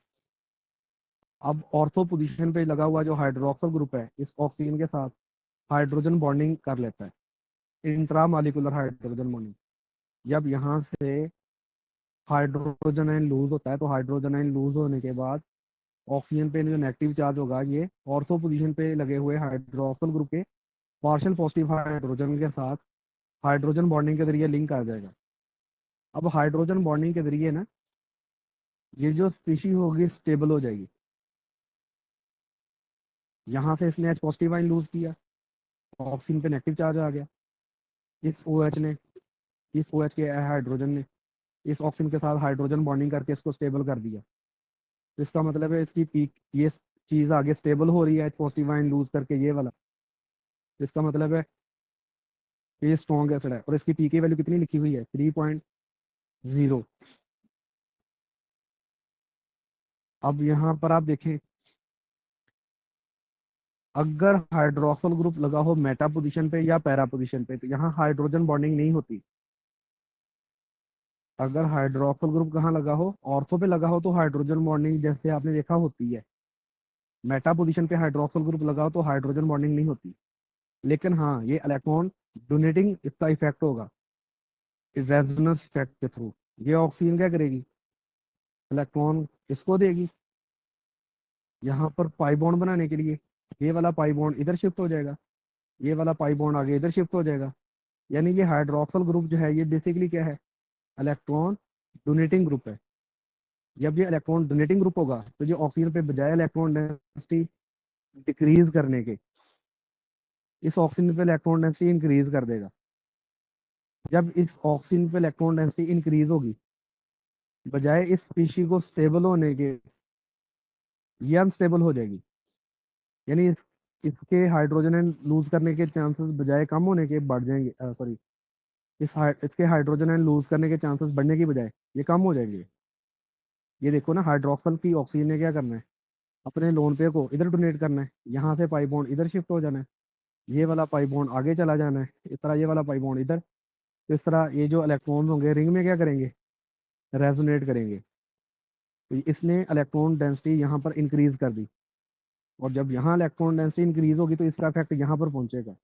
अब ऑर्थो पोजीशन पे लगा हुआ जो हाइड्रोक्सिल ग्रुप है इस ऑक्सीजन के साथ हाइड्रोजन बॉन्डिंग कर लेता है, इंट्रामॉलिक्यूलर हाइड्रोजन बॉन्डिंग। जब यहाँ से हाइड्रोजन आयन लूज होता है, तो हाइड्रोजन आयन लूज होने के बाद ऑक्सीजन पे जो नेगेटिव चार्ज होगा ये ऑर्थो पोजीशन पे लगे हुए हाइड्रोक्सिल ग्रुप के पार्शियल पॉजिटिव हाइड्रोजन के साथ हाइड्रोजन बॉन्डिंग के जरिए लिंक आ जाएगा। अब हाइड्रोजन बॉन्डिंग के जरिए ना ये जो स्पीशी होगी स्टेबल हो जाएगी। यहाँ से इसने H पॉजिटिव आयन लूज किया, ऑक्सीजन पे नेगेटिव चार्ज आ गया, इस OH ने, इस OH के हाइड्रोजन ने इस ऑक्सीजन के साथ हाइड्रोजन बॉन्डिंग करके इसको स्टेबल कर दिया। तो इसका मतलब है इसकी पीक, ये चीज़ आगे स्टेबल हो रही है H पॉजिटिव आयन लूज करके ये वाला। तो इसका मतलब है कि ये स्ट्रॉन्ग एसिड है, और इसकी पीके वैल्यू कितनी लिखी हुई है, 3.0। अब यहाँ पर आप देखें, अगर हाइड्रोक्सिल ग्रुप लगा हो मेटा पोजीशन पे या पैरा पोजीशन पे, तो यहाँ हाइड्रोजन बॉन्डिंग नहीं होती। अगर हाइड्रोक्सिल ग्रुप कहाँ लगा हो, ऑर्थो पे लगा हो, तो हाइड्रोजन बॉन्डिंग जैसे आपने देखा होती है। मेटा पोजीशन पे हाइड्रोक्सिल ग्रुप लगा हो तो हाइड्रोजन बॉन्डिंग नहीं होती। लेकिन हाँ, ये इलेक्ट्रॉन डोनेटिंग इसका इफेक्ट होगा रेजोनेंस इफेक्ट के थ्रू। ये ऑक्सीजन क्या करेगी, इलेक्ट्रॉन इसको देगी। यहाँ पर पाई बॉन्ड बनाने के लिए ये वाला पाई बॉन्ड इधर शिफ्ट हो जाएगा, ये वाला पाई बॉन्ड आगे इधर शिफ्ट हो जाएगा। यानी ये हाइड्रोक्सिल ग्रुप जो है ये बेसिकली क्या है, इलेक्ट्रॉन डोनेटिंग ग्रुप है। जब ये इलेक्ट्रॉन डोनेटिंग ग्रुप होगा तो जो ऑक्सीजन पे बजाय इलेक्ट्रॉन डेंसिटी डिक्रीज करने के, इस ऑक्सीजन पे इलेक्ट्रॉन डेंसिटी इंक्रीज कर देगा। जब इस ऑक्सीजन पे इलेक्ट्रॉन डेंसिटी इंक्रीज होगी, बजाय इस स्पीशी को स्टेबल होने के ये अनस्टेबल हो जाएगी। यानी इसके हाइड्रोजन लूज करने के चांसेस बजाय कम होने के बढ़ जाएंगे, सॉरी, इसके हाइड्रोजन लूज करने के चांसेस बढ़ने की बजाय ये कम हो जाएंगे। ये देखो ना, हाइड्रोक्सल की ऑक्सीजन ने क्या करना है, अपने लोन पेयर को इधर डोनेट करना है, यहाँ से पाई बॉन्ड इधर शिफ्ट हो जाना है, ये वाला पाई बॉन्ड आगे चला जाना है, इस तरह ये वाला पाई बॉन्ड इधर। तो इस तरह ये जो इलेक्ट्रॉन होंगे रिंग में क्या करेंगे, रेजोनेट करेंगे। तो इसने इलेक्ट्रॉन डेंसिटी यहाँ पर इंक्रीज कर दी, और जब यहाँ इलेक्ट्रॉन डेंसिटी इंक्रीज होगी तो इसका इफेक्ट यहाँ पर पहुंचेगा,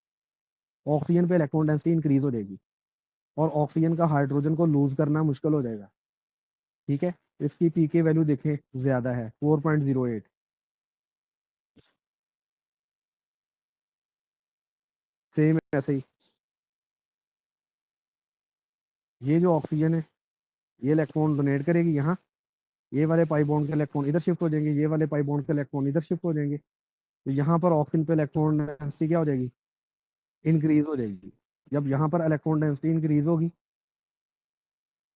ऑक्सीजन पे इलेक्ट्रॉन डेंसिटी इंक्रीज हो जाएगी, और ऑक्सीजन का हाइड्रोजन को लूज करना मुश्किल हो जाएगा। ठीक है, इसकी पीके वैल्यू देखें ज्यादा है, 4.08। सेम ऐसे ही ये जो ऑक्सीजन है ये इलेक्ट्रॉन डोनेट करेगी यहाँ, ये वाले पाई बॉन्ड के इलेक्ट्रॉन इधर शिफ्ट हो जाएंगे, ये वाले पाई बॉन्ड के इलेक्ट्रॉन इधर शिफ्ट हो जाएंगे, तो यहाँ पर ऑक्सीजन पे इलेक्ट्रॉन डेंसिटी क्या हो जाएगी, इंक्रीज हो जाएगी। जब यहाँ पर इलेक्ट्रॉन डेंसिटी इंक्रीज होगी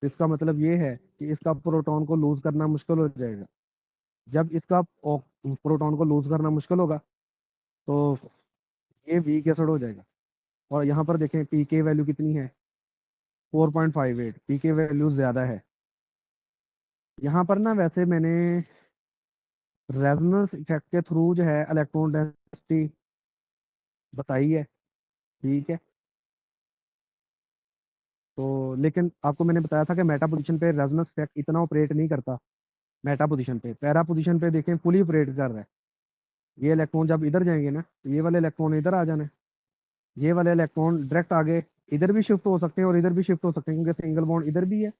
तो इसका मतलब ये है कि इसका प्रोटॉन को लूज करना मुश्किल हो जाएगा। जब इसका प्रोटॉन को लूज करना मुश्किल होगा तो ये वीक एसिड हो जाएगा। और यहाँ पर देखें पीके वैल्यू कितनी है, 4.58, पीके वैल्यू ज़्यादा है। यहाँ पर ना वैसे मैंने रेजोनेंस इफेक्ट के थ्रू जो है इलेक्ट्रॉन डेंसिटी बताई है, ठीक है। तो लेकिन आपको मैंने बताया था कि मेटा पोजीशन पे रेजोनेंस इफेक्ट इतना ऑपरेट नहीं करता, मेटा पोजीशन पे, पैरा पोजीशन पे देखें फुली ऑपरेट कर रहा है। ये इलेक्ट्रॉन जब इधर जाएंगे ना तो ये वाले इलेक्ट्रॉन इधर आ जाना है, ये वाले इलेक्ट्रॉन डायरेक्ट आगे इधर भी शिफ्ट हो सकते हैं और इधर भी शिफ्ट हो सकते हैं, क्योंकि सिंगल बॉन्ड इधर भी है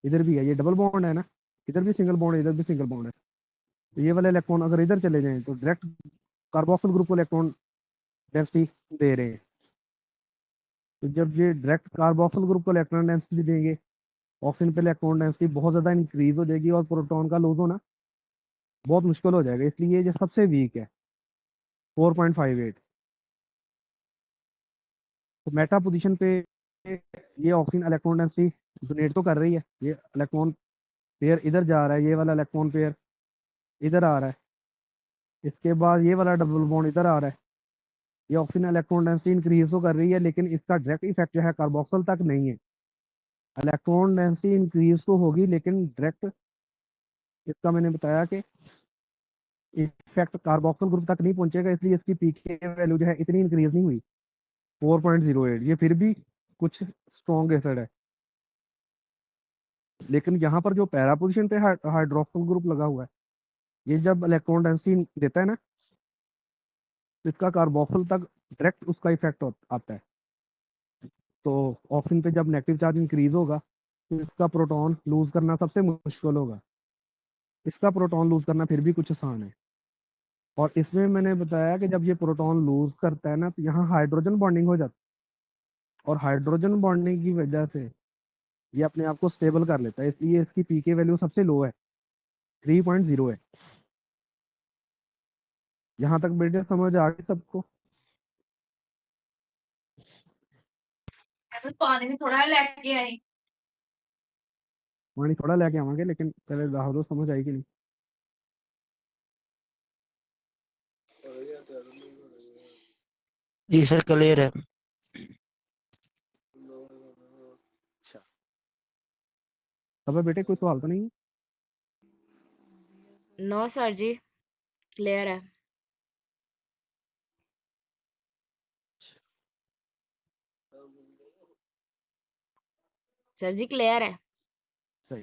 इधर भी है, ये डबल बॉन्ड है ना, इधर भी सिंगल बॉन्ड है इधर भी सिंगल बॉन्ड है। तो ये वाले इलेक्ट्रॉन अगर इधर चले जाएं तो डायरेक्ट कार्बोक्सिल ग्रुप को इलेक्ट्रॉन डेंसिटी दे रहे हैं। तो जब ये डायरेक्ट कार्बोक्सिल ग्रुप को इलेक्ट्रॉन डेंसिटी देंगे, ऑक्सीजन पे इलेक्ट्रॉन डेंसिटी बहुत ज़्यादा इंक्रीज हो जाएगी और प्रोटॉन का लूज होना बहुत मुश्किल हो जाएगा, इसलिए ये सबसे वीक है 4.58। तो मेटा पोजीशन पे ये ऑक्सीजन इलेक्ट्रॉन डेंसिटी डोनेट तो कर रही है, ये इलेक्ट्रॉन पेयर इधर जा रहा है, ये वाला इलेक्ट्रॉन पेयर इधर आ रहा है, इसके बाद ये वाला डबल बॉन्ड इधर आ रहा है, ये ऑक्सीजन इलेक्ट्रॉन डेंसिटी इंक्रीज तो कर रही है, लेकिन इसका डायरेक्ट इफेक्ट जो है कार्बोक्सिल तक नहीं है। इलेक्ट्रॉन डेंसिटी इंक्रीज तो होगी लेकिन डायरेक्ट इसका मैंने बताया कि इफेक्ट कार्बोक्सिल ग्रुप तक नहीं पहुंचेगा, इसलिए इसकी पीके वैल्यू जो है इतनी इंक्रीज नहीं हुई 4.08। ये फिर भी कुछ स्ट्रॉन्ग एसिड है, लेकिन यहाँ पर जो पैरा पोजीशन पे हाइड्रोक्सिल ग्रुप लगा हुआ है, ये जब इलेक्ट्रॉन डेंसिटी देता है ना तो इसका कार्बोक्सिल तक डायरेक्ट उसका इफेक्ट आता है। तो ऑक्सीजन पे जब नेगेटिव चार्ज इंक्रीज होगा तो इसका प्रोटॉन लूज करना सबसे मुश्किल होगा, इसका प्रोटॉन लूज करना फिर भी कुछ आसान है। और इसमें मैंने बताया कि जब ये प्रोटॉन लूज करता है ना तो यहाँ हाइड्रोजन बॉन्डिंग हो जाती है, और हाइड्रोजन बॉन्डिंग की वजह से ये अपने आप को स्टेबल कर लेता है, इसलिए इसकी पीके वैल्यू सबसे लो है, 3.0 है। यहाँ तक बेटे समझ आ गई सबको? पानी भी थोड़ा लेके आई। पानी थोड़ा लेके आवांगे, लेकिन पहले दाहो दो समझ आएगी नहीं। जी सर क्लियर है। अच्छा, अब बेटे कोई सवाल तो नहीं है? नो सर जी, क्लियर है। सर जी क्लियर है। सही,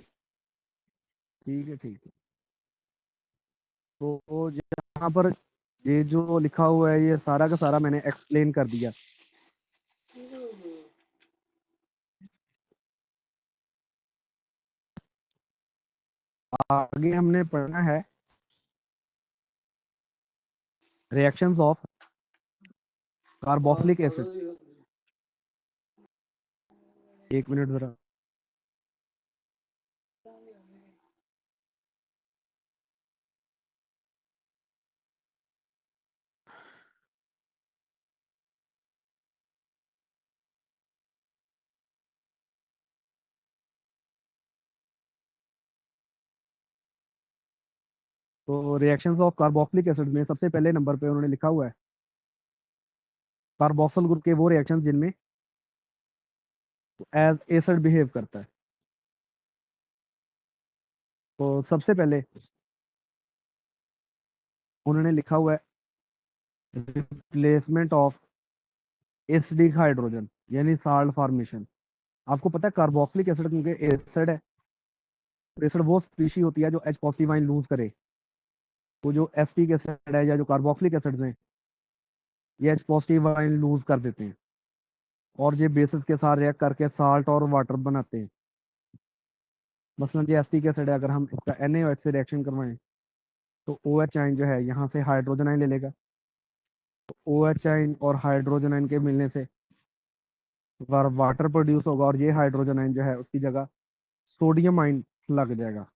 ठीक है ठीक है। तो यहाँ पर ये जो लिखा हुआ है ये सारा का सारा मैंने एक्सप्लेन कर दिया। आगे हमने पढ़ना है रिएक्शंस ऑफ कार्बोक्सिलिक एसिड। एक मिनट जरा। तो रिएक्शंस ऑफ कार्बोक्सिलिक एसिड में सबसे पहले नंबर पे उन्होंने लिखा हुआ है कार्बोक्सिल ग्रुप के वो रिएक्शंस जिनमें एज एसिड बिहेव करता है। तो सबसे पहले उन्होंने लिखा हुआ है रिप्लेसमेंट ऑफ एसिडिक हाइड्रोजन यानी साल्ट फॉर्मेशन। आपको पता है कार्बोक्सिलिक एसिड क्योंकि एसिड है, तो एसिड वो स्पीशी होती है जो H पॉजिटिव आयन लूज करे। तो जो एसिटिक एसिड है या जो कार्बोक्सिलिक एसिड हैं ये H पॉजिटिव आयन लूज कर देते हैं और ये बेसिस के साथ रिएक्ट करके साल्ट और वाटर बनाते हैं। मसलन जो एसिटिक एसिड है, अगर हम इसका NaOH से रिएक्शन करवाएं तो OH आयन जो है यहाँ से हाइड्रोजन आयन ले लेगा, तो OH आयन और हाइड्रोजन आयन के मिलने से वाटर प्रोड्यूस होगा और ये हाइड्रोजन आयन जो है उसकी जगह सोडियम आयन लग जाएगा।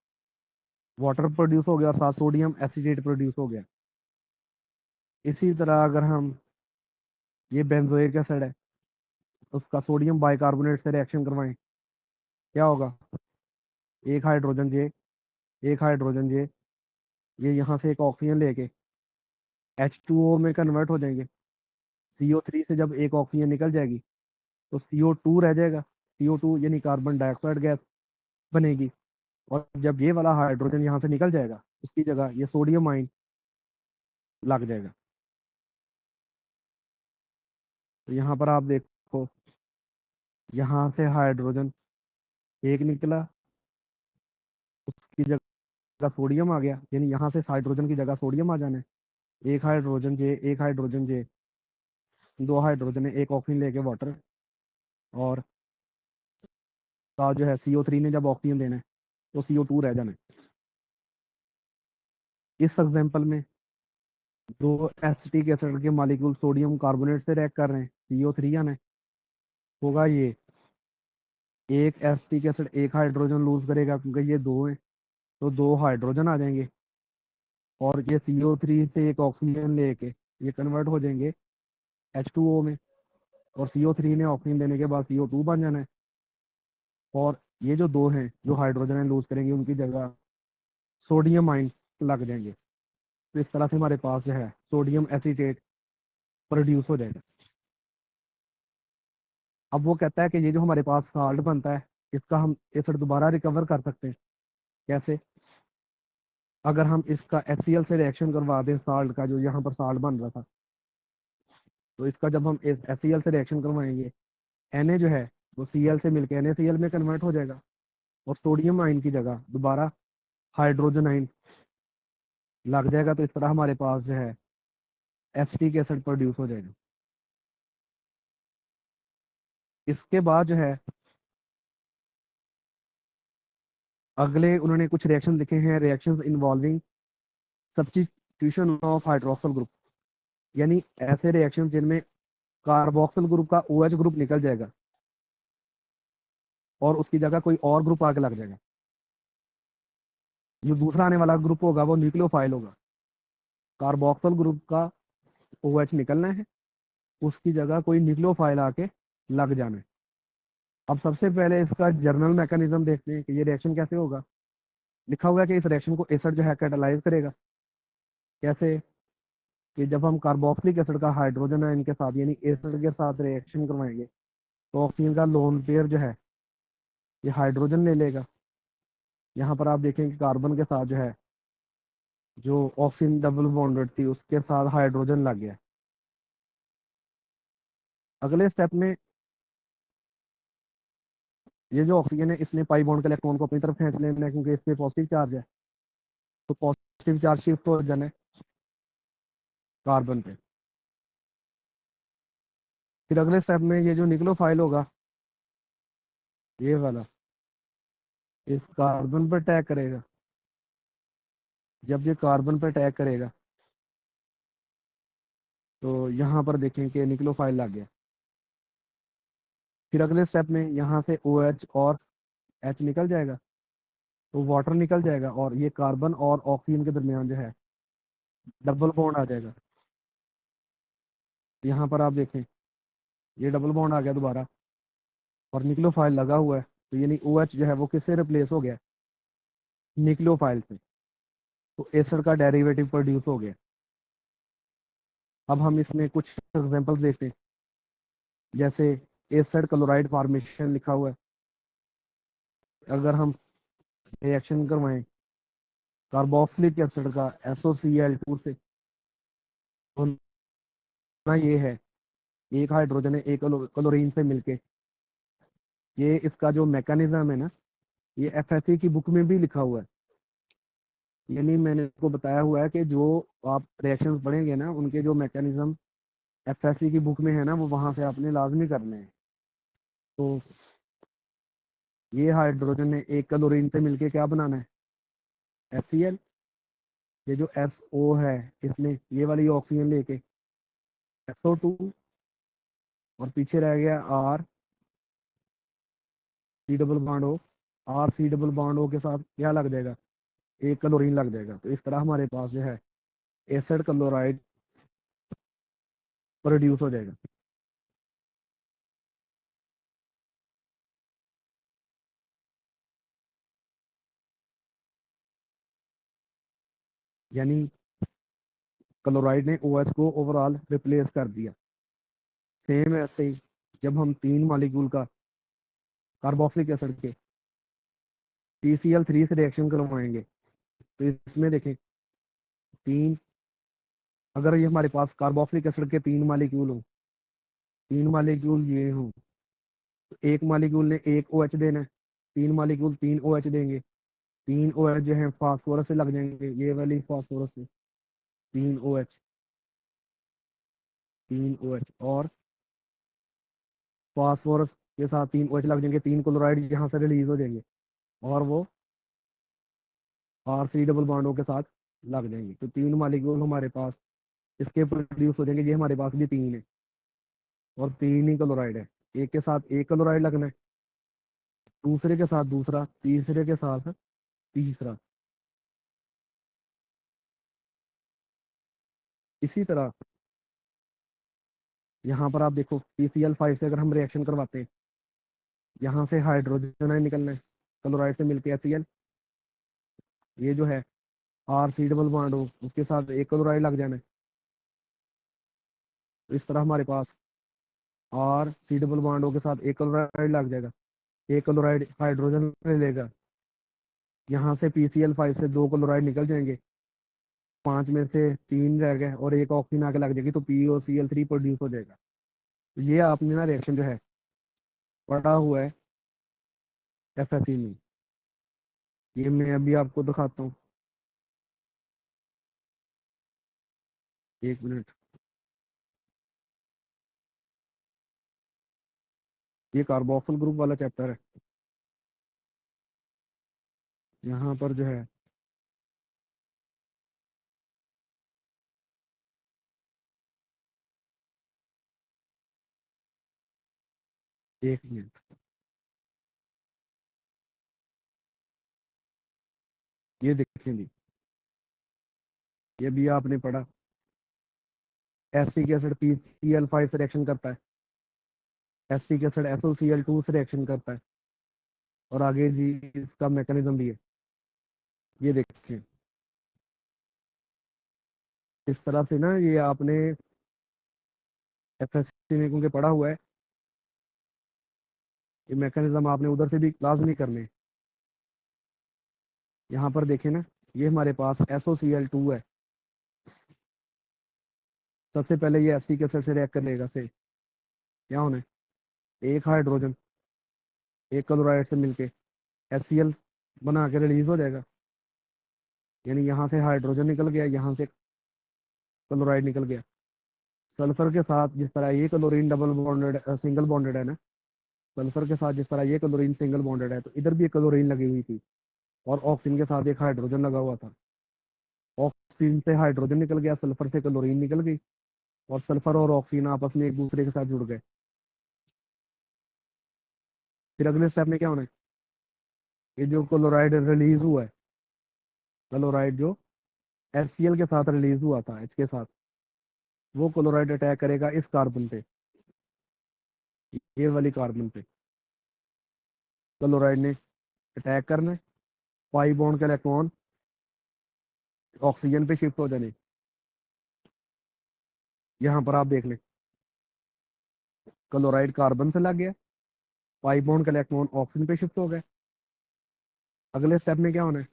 वाटर प्रोड्यूस हो गया और साथ सोडियम एसिटेट प्रोड्यूस हो गया। इसी तरह अगर हम ये बेंजोइक एसिड है उसका सोडियम बाइकार्बोनेट से रिएक्शन करवाएं, क्या होगा? एक हाइड्रोजन जे एक हाइड्रोजन जे ये यहाँ से एक ऑक्सीजन लेके H2O में कन्वर्ट हो जाएंगे। CO3 से जब एक ऑक्सीजन निकल जाएगी तो CO2 रह जाएगा। CO2 यानी कार्बन डाइऑक्साइड गैस बनेगी। और जब ये वाला हाइड्रोजन यहाँ से निकल जाएगा उसकी जगह ये सोडियम आयन लग जाएगा। तो यहाँ पर आप देखो, यहाँ से हाइड्रोजन एक निकला, उसकी जगह सोडियम आ गया, यानी यहाँ से हाइड्रोजन की जगह सोडियम आ जाना है। एक हाइड्रोजन जे दो हाइड्रोजन है, एक ऑक्सीजन लेके वाटर, और साथ जो है CO3 ने जब ऑक्सीजन देना है तो CO2 रह जाना है। इस एग्जाम्पल में दो एसिटिक एसिड के मॉलिक्यूल सोडियम कार्बोनेट से रिएक्ट कर रहे हैं, CO3 आना है, होगा ये एक एसिटिक एसिड एक हाइड्रोजन लूज करेगा क्योंकि ये दो हैं, तो दो हाइड्रोजन आ जाएंगे और ये CO3 से एक ऑक्सीजन लेके ये कन्वर्ट हो जाएंगे H2O में, और CO3 ने ऑक्सीजन देने के बाद CO2 बन जाना है। और ये जो दो हैं जो हाइड्रोजन लूज करेंगे उनकी जगह सोडियम आयन लग जाएंगे। तो इस तरह से हमारे पास जो है सोडियम एसीटेट प्रोड्यूस हो जाएगा। अब वो कहता है कि ये जो हमारे पास साल्ट बनता है इसका हम एसिड दोबारा रिकवर कर सकते हैं। कैसे? अगर हम इसका HCl से रिएक्शन करवा दें साल्ट का, जो यहाँ पर साल्ट बन रहा था, तो इसका जब हम इस HCl से रिएक्शन करवाएंगे Na जो है वो Cl से मिलकर NaCl में कन्वर्ट हो जाएगा और सोडियम आयन की जगह दोबारा हाइड्रोजन आयन लग जाएगा। तो इस तरह हमारे पास जो है एसिटिक एसिड प्रोड्यूस हो जाएगा। इसके बाद जो है अगले उन्होंने कुछ रिएक्शन लिखे हैं, reactions involving substitution of hydroxyl group, यानी ऐसे रिएक्शन जिनमें कार्बोक्सिल ग्रुप का OH ग्रुप निकल जाएगा और उसकी जगह कोई और ग्रुप आके लग जाएगा। जो दूसरा आने वाला ग्रुप होगा वो न्यूक्लियोफाइल होगा। कार्बोक्सिल ग्रुप का OH निकलना है, उसकी जगह कोई न्यूक्लियोफाइल आके लग जाना है। अब सबसे पहले इसका जर्नल मैकेनिज्म देखते हैं कि ये रिएक्शन कैसे होगा। लिखा हुआ है कि इस रिएक्शन को एसिड जो है कैटालाइज करेगा। कैसे? कि जब हम कार्बोक्सिलिक एसिड का हाइड्रोजन आयन के साथ यानी एसिड के साथ रिएक्शन करवाएंगे तो ऑक्सीजन का लोन पेयर जो है ये हाइड्रोजन ले लेगा। यहाँ पर आप देखें कि कार्बन के साथ जो है जो ऑक्सीजन डबल बॉन्डेड थी उसके साथ हाइड्रोजन लग गया। अगले स्टेप में ये जो ऑक्सीजन है इसने पाई बॉन्ड के इलेक्ट्रॉन को अपनी तरफ खींच लेना है क्योंकि इस पे पॉजिटिव चार्ज है, तो पॉजिटिव चार्ज शिफ्ट हो जाना है कार्बन पे। फिर अगले स्टेप में ये जो न्यूक्लियोफाइल होगा ये वाला इस कार्बन पर अटैक करेगा। जब ये कार्बन पर अटैक करेगा तो यहाँ पर देखें कि न्यूक्लियोफाइल लग गया। फिर अगले स्टेप में यहाँ से OH और H निकल जाएगा तो वाटर निकल जाएगा और ये कार्बन और ऑक्सीजन के दरमियान जो है डबल बॉन्ड आ जाएगा। यहाँ पर आप देखें ये डबल बॉन्ड आ गया दोबारा और न्यूक्लियोफाइल लगा हुआ है, तो यानी OH जो है वो किससे रिप्लेस हो गया? न्यूक्लियोफाइल से। तो एसिड का डेरिवेटिव प्रोड्यूस हो गया। अब हम इसमें कुछ एग्जांपल्स देखते हैं, जैसे एसिड क्लोराइड फॉर्मेशन लिखा हुआ है। अगर हम रिएक्शन करवाएं कार्बोक्सिलिक एसिड का SOCl2 से, तो ना ये है एक हाइड्रोजन है एक क्लोरीन से मिलके, ये इसका जो मैकेनिज्म है ना ये FSC की बुक में भी लिखा हुआ है। यानी मैंने आपको बताया हुआ है कि जो आप रिएक्शंस पढ़ेंगे ना उनके जो मैकेनिज्म FSC की बुक में है ना वो वहाँ से आपने लाजमी करने हैं। तो ये हाइड्रोजन ने एक क्लोरीन से मिलके क्या बनाना है? HCl। ये जो SO है इसने ये वाली ऑक्सीजन लेके SO2 और पीछे रह गया R C double bond O, R C double bond O के साथ क्या लग जाएगा, एक क्लोरीन लग जाएगा। तो इस तरह हमारे पास जो है एसिड क्लोराइड प्रोड्यूस हो जाएगा। यानी क्लोराइड ने OH को ओवरऑल रिप्लेस कर दिया। सेम ऐसे ही जब हम 3 मॉलिक्यूल का कार्बोक्सिलिक एसिड के PCl3 से रिएक्शन करवाएंगे तो इसमें देखें तीन, अगर ये हमारे पास कार्बोक्सिलिक एसिड के 3 मॉलिक्यूल हो, 3 मॉलिक्यूल ये हो, तो एक मॉलिक्यूल ने एक OH देना है, 3 मॉलिक्यूल 3 OH देंगे। 3 OH जो है फास्फोरस से लग जाएंगे, ये वाली फास्फोरस से 3 OH, 3 OH और फास्फोरस के साथ 3 OH लग जाएंगे, 3 क्लोराइड यहाँ से रिलीज हो जाएंगे और वो R3 डबल बॉन्डों के साथ लग जाएंगे। तो 3 मॉलिक्यूल हमारे पास इसके प्रोड्यूस हो जाएंगे। ये हमारे पास भी 3 है और 3 ही क्लोराइड है। एक के साथ एक क्लोराइड लगना है, दूसरे के साथ दूसरा, तीसरे के साथ तीसरा। इसी तरह यहाँ पर आप देखो PCl5 से अगर हम रिएक्शन करवाते हैं, यहाँ से हाइड्रोजन है निकलना है क्लोराइड से मिलके HCl, ये जो है R3 डबल बॉन्ड हो उसके साथ एक क्लोराइड लग जाना है। तो इस तरह हमारे पास R3 डबल बॉन्ड हो के साथ एक क्लोराइड लग जाएगा, एक क्लोराइड हाइड्रोजन ले लेगा, यहाँ से PCl5 से 2 क्लोराइड निकल जाएंगे, 5 में से 3 रह गए और एक ऑक्सीजन आके लग जाएगी तो POCl3 प्रोड्यूस हो जाएगा। तो ये आपने ना रिएक्शन जो है पढ़ा हुआ है FSC में। ये मैं अभी आपको दिखाता हूँ, 1 मिनट। ये कार्बोक्सिल ग्रुप वाला चैप्टर है। यहाँ पर जो है एक मिनट, ये देखें जी, ये भी आपने पढ़ा एसिटिक एसिड PCl5 से रिएक्शन करता है, एसिटिक एसिड SOCl2 से रिएक्शन करता है और आगे जी इसका मैकेनिज्म भी है। ये देखें इस तरह से ना, ये आपने FSC में क्योंकि पढ़ा हुआ है, ये मैकेनिज्म आपने उधर से भी लाजमी करने। यहाँ पर देखें ना, ये हमारे पास SOCl2 है, सबसे पहले ये एसिटिक एसिड से रिएक्ट करेगा से क्या होना है, एक हाइड्रोजन एक क्लोराइड से मिलके HCl बना के रिलीज हो जाएगा। यानी यहाँ से हाइड्रोजन निकल गया, यहाँ से क्लोराइड निकल गया। सल्फर के साथ जिस तरह ये chlorine double bonded single bonded है ना, सल्फर के साथ जिस तरह ये क्लोरीन सिंगल बॉन्डेड है, तो इधर भी एक क्लोरीन लगी हुई थी और ऑक्सीजन के साथ एक हाइड्रोजन लगा हुआ था। ऑक्सीजन से हाइड्रोजन निकल गया, सल्फर से क्लोरीन निकल गई और सल्फर और ऑक्सीजन आपस में एक दूसरे के साथ जुड़ गए। फिर अगले स्टेप में क्या होना है, ये जो क्लोराइड रिलीज हुआ है, क्लोराइड जो HCl के साथ रिलीज हुआ था H के साथ, वो क्लोराइड अटैक करेगा इस कार्बन पे, ये वाली कार्बन पे क्लोराइड ने अटैक करना है। पाई बॉन्ड के इलेक्ट्रॉन ऑक्सीजन पे शिफ्ट हो जाने। यहाँ पर आप देख लें क्लोराइड कार्बन से लग गया, पाई बॉन्ड का इलेक्ट्रॉन ऑक्सीजन पे शिफ्ट हो गए। अगले स्टेप में क्या होना है,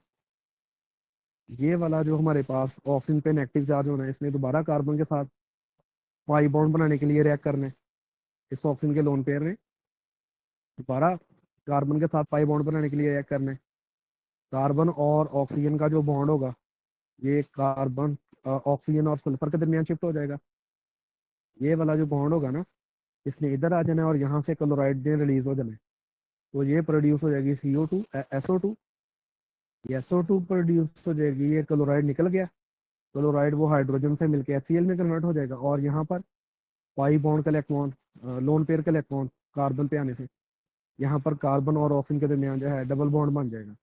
ये वाला जो हमारे पास ऑक्सीजन पे नेगेटिव चार्ज होना है, इसने दोबारा कार्बन के साथ पाई बॉन्ड बनाने के लिए रिएक्ट करना है। इस ऑक्सीजन के लोन पेयर ने दोबारा कार्बन के साथ पाई बॉन्ड बनाने के लिए रिएक्ट करना है। कार्बन और ऑक्सीजन का जो बॉन्ड होगा, ये कार्बन ऑक्सीजन और सल्फर के दरमियान शिफ्ट हो जाएगा। ये वाला जो बॉन्ड होगा ना, इसने इधर आ जाना है और यहाँ से क्लोराइड ने रिलीज हो जाना है, तो ये प्रोड्यूस हो जाएगी CO2 SO2। ये SO2 प्रोड्यूस हो जाएगी, ये क्लोराइड निकल गया, क्लोराइड वो हाइड्रोजन से मिलकर HCl में कन्वर्ट हो जाएगा और यहाँ पर पाई बॉन्ड का इलेक्ट्रॉन लोन पेयर का इलेक्ट्रॉन कार्बन पे आने से यहाँ पर कार्बन और ऑक्सीजन के दरमियान जो है डबल बॉन्ड बन जाएगा।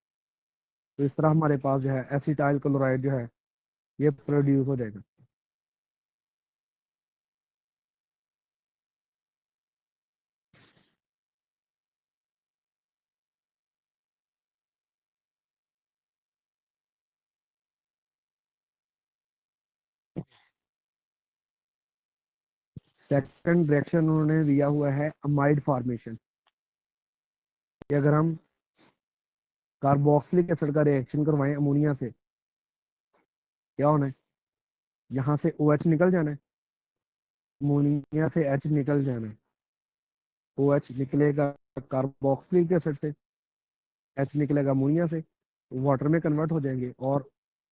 तो इस तरह हमारे पास जो है एसिटाइल क्लोराइड जो है ये प्रोड्यूस हो जाएगा। सेकंड रिएक्शन उन्होंने दिया हुआ है अमाइड फॉर्मेशन। कि अगर हम कार्बोक्सिलिक एसिड का रिएक्शन करवाएं अमोनिया से, क्या होना है, यहाँ से OH निकल जाना है, अमोनिया से H निकल जाना है। OH निकलेगा कार्बोक्सिलिक एसिड से, H निकलेगा अमोनिया से, वाटर में कन्वर्ट हो जाएंगे और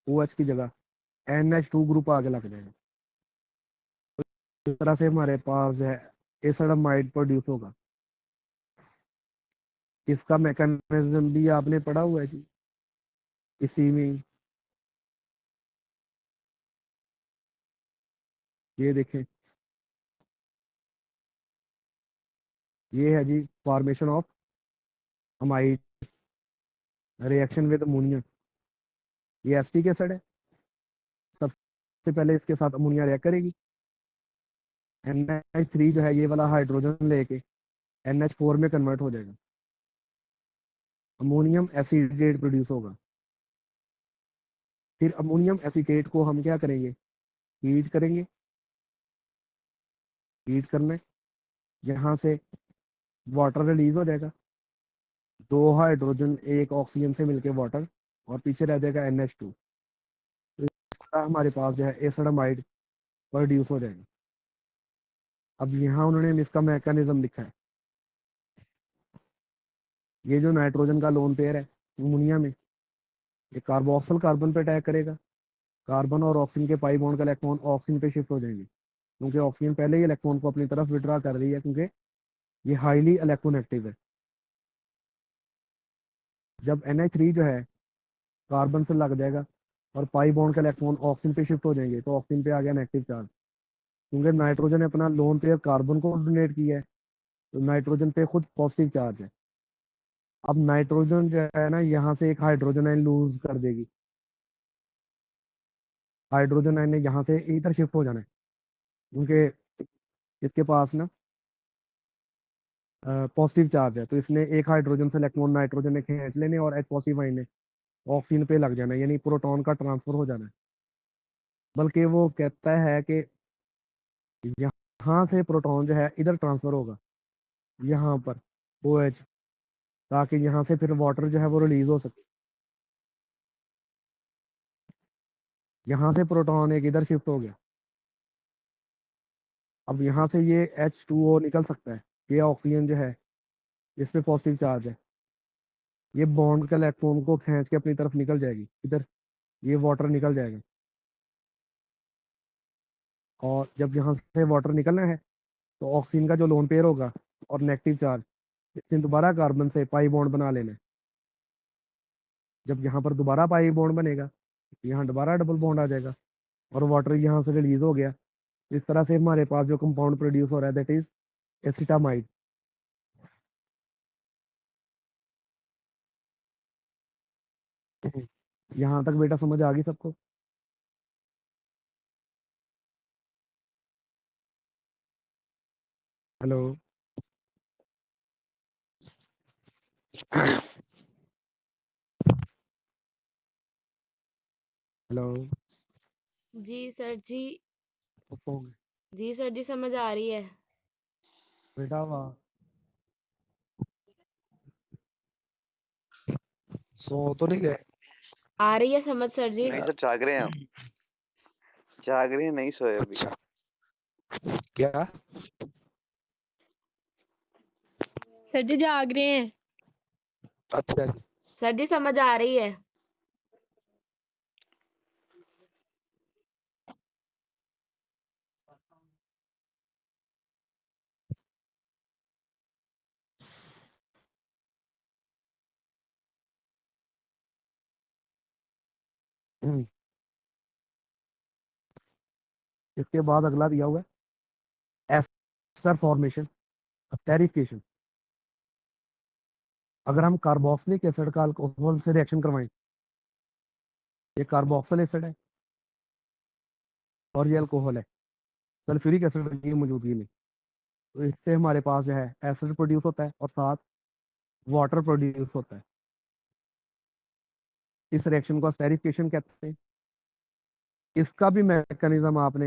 OH की जगह NH2 ग्रुप आगे लग जाएगा। इस तरह से हमारे पास है एसिडामाइड प्रोड्यूस होगा। इसका मैकेनिज्म भी आपने पढ़ा हुआ है जी, इसी में ये देखें, ये है जी formation of amide reaction with ammonia. ये एसिटिक एसिड है, सबसे पहले इसके साथ अमोनिया रिएक्ट करेगी, NH3 जो है ये वाला हाइड्रोजन लेके NH4 में कन्वर्ट हो जाएगा, अमोनियम एसीटेट प्रोड्यूस होगा। फिर अमोनियम एसीटेट को हम क्या करेंगे, हीट करेंगे। हीट करना है, यहाँ से वाटर रिलीज हो जाएगा, 2 हाइड्रोजन 1 ऑक्सीजन से मिलके वाटर, और पीछे रह जाएगा NH2। तो इसका हमारे पास जो है एसिडामाइड प्रोड्यूस हो जाएगा। अब यहाँ उन्होंने इसका मैकेनिज्म लिखा है, ये जो नाइट्रोजन का लोन पेयर है अमोनिया में, ये कार्बोक्सिल कार्बन पे अटैक करेगा, कार्बन और ऑक्सीजन के पाई बॉन्ड का इलेक्ट्रॉन ऑक्सीजन पे शिफ्ट हो जाएंगे, क्योंकि ऑक्सीजन पहले ही इलेक्ट्रॉन को अपनी तरफ विड्रॉ कर रही है, क्योंकि ये हाईली इलेक्ट्रोनेगेटिव है। जब NH3 जो है कार्बन से लग जाएगा और पाई बॉन्ड का इलेक्ट्रॉन ऑक्सीजन पे शिफ्ट हो जाएंगे, तो ऑक्सीजन पे आ गया नेगेटिव चार्ज, क्योंकि नाइट्रोजन ने अपना लोन पेयर कार्बन को डोनेट किया है, तो नाइट्रोजन पे खुद पॉजिटिव चार्ज है। अब नाइट्रोजन जो है ना, यहाँ से एक हाइड्रोजन आयन लूज कर देगी, हाइड्रोजन आयन ने यहाँ से इधर शिफ्ट हो जाना है, क्योंकि इसके पास ना पॉजिटिव चार्ज है, तो इसने एक हाइड्रोजन से इलेक्ट्रॉन नाइट्रोजन ने खींच लेने और H पॉजिटिव आयन ने ऑक्सीजन पे लग जाना है, यानी प्रोटॉन का ट्रांसफर हो जाना है। बल्कि वो कहता है कि यहाँ से प्रोटॉन जो है इधर ट्रांसफर होगा, यहाँ पर OH, ताकि यहाँ से फिर वाटर जो है वो रिलीज हो सके। यहाँ से प्रोटॉन एक इधर शिफ्ट हो गया, अब यहाँ से ये H2O निकल सकता है, ये ऑक्सीजन जो है इस पे पॉजिटिव चार्ज है, ये बॉन्ड का इलेक्ट्रॉन को खींच के अपनी तरफ निकल जाएगी, इधर ये वाटर निकल जाएगा। और जब यहाँ से वाटर निकलना है, तो ऑक्सीजन का जो लोन पेयर होगा और नेगेटिव चार्ज, इसने दोबारा कार्बन से पाई बॉन्ड बना लेना है। जब यहाँ पर दोबारा पाई बॉन्ड बनेगा, यहाँ दोबारा डबल बॉन्ड आ जाएगा और वाटर यहाँ से रिलीज हो गया। इस तरह से हमारे पास जो कंपाउंड प्रोड्यूस हो रहा है, दैट इज एसिटामाइड। यहाँ तक बेटा समझ आ गई सबको? हेलो हेलो जी सर जी। सॉन्ग जी सर जी, समझ आ रही है। बेटा वाह, सो तो नहीं गए? आ रही है समझ सर जी। नहीं सर, जाग रहे हैं हम। जाग रहे हैं, नहीं सोए अभी। अच्छा, क्या? सर जी जाग रहे हैं। अच्छा जी, सर जी समझ आ रही है। इसके बाद अगला दिया हुआ है एस्टर फॉर्मेशन, एस्टेरिफिकेशन। अगर हम कार्बोक्सिलिक एसिड का अल्कोहल से रिएक्शन करवाएं, ये कार्बोक्सिल एसिड है और ये अल्कोहल है, सल्फ्यूरिक एसिड की मौजूदगी में, तो इससे हमारे पास जो है एसिड प्रोड्यूस होता है और साथ वाटर प्रोड्यूस होता है। इस रिएक्शन को एस्टेरिफिकेशन कहते हैं। इसका भी मैकेनिज्म आपने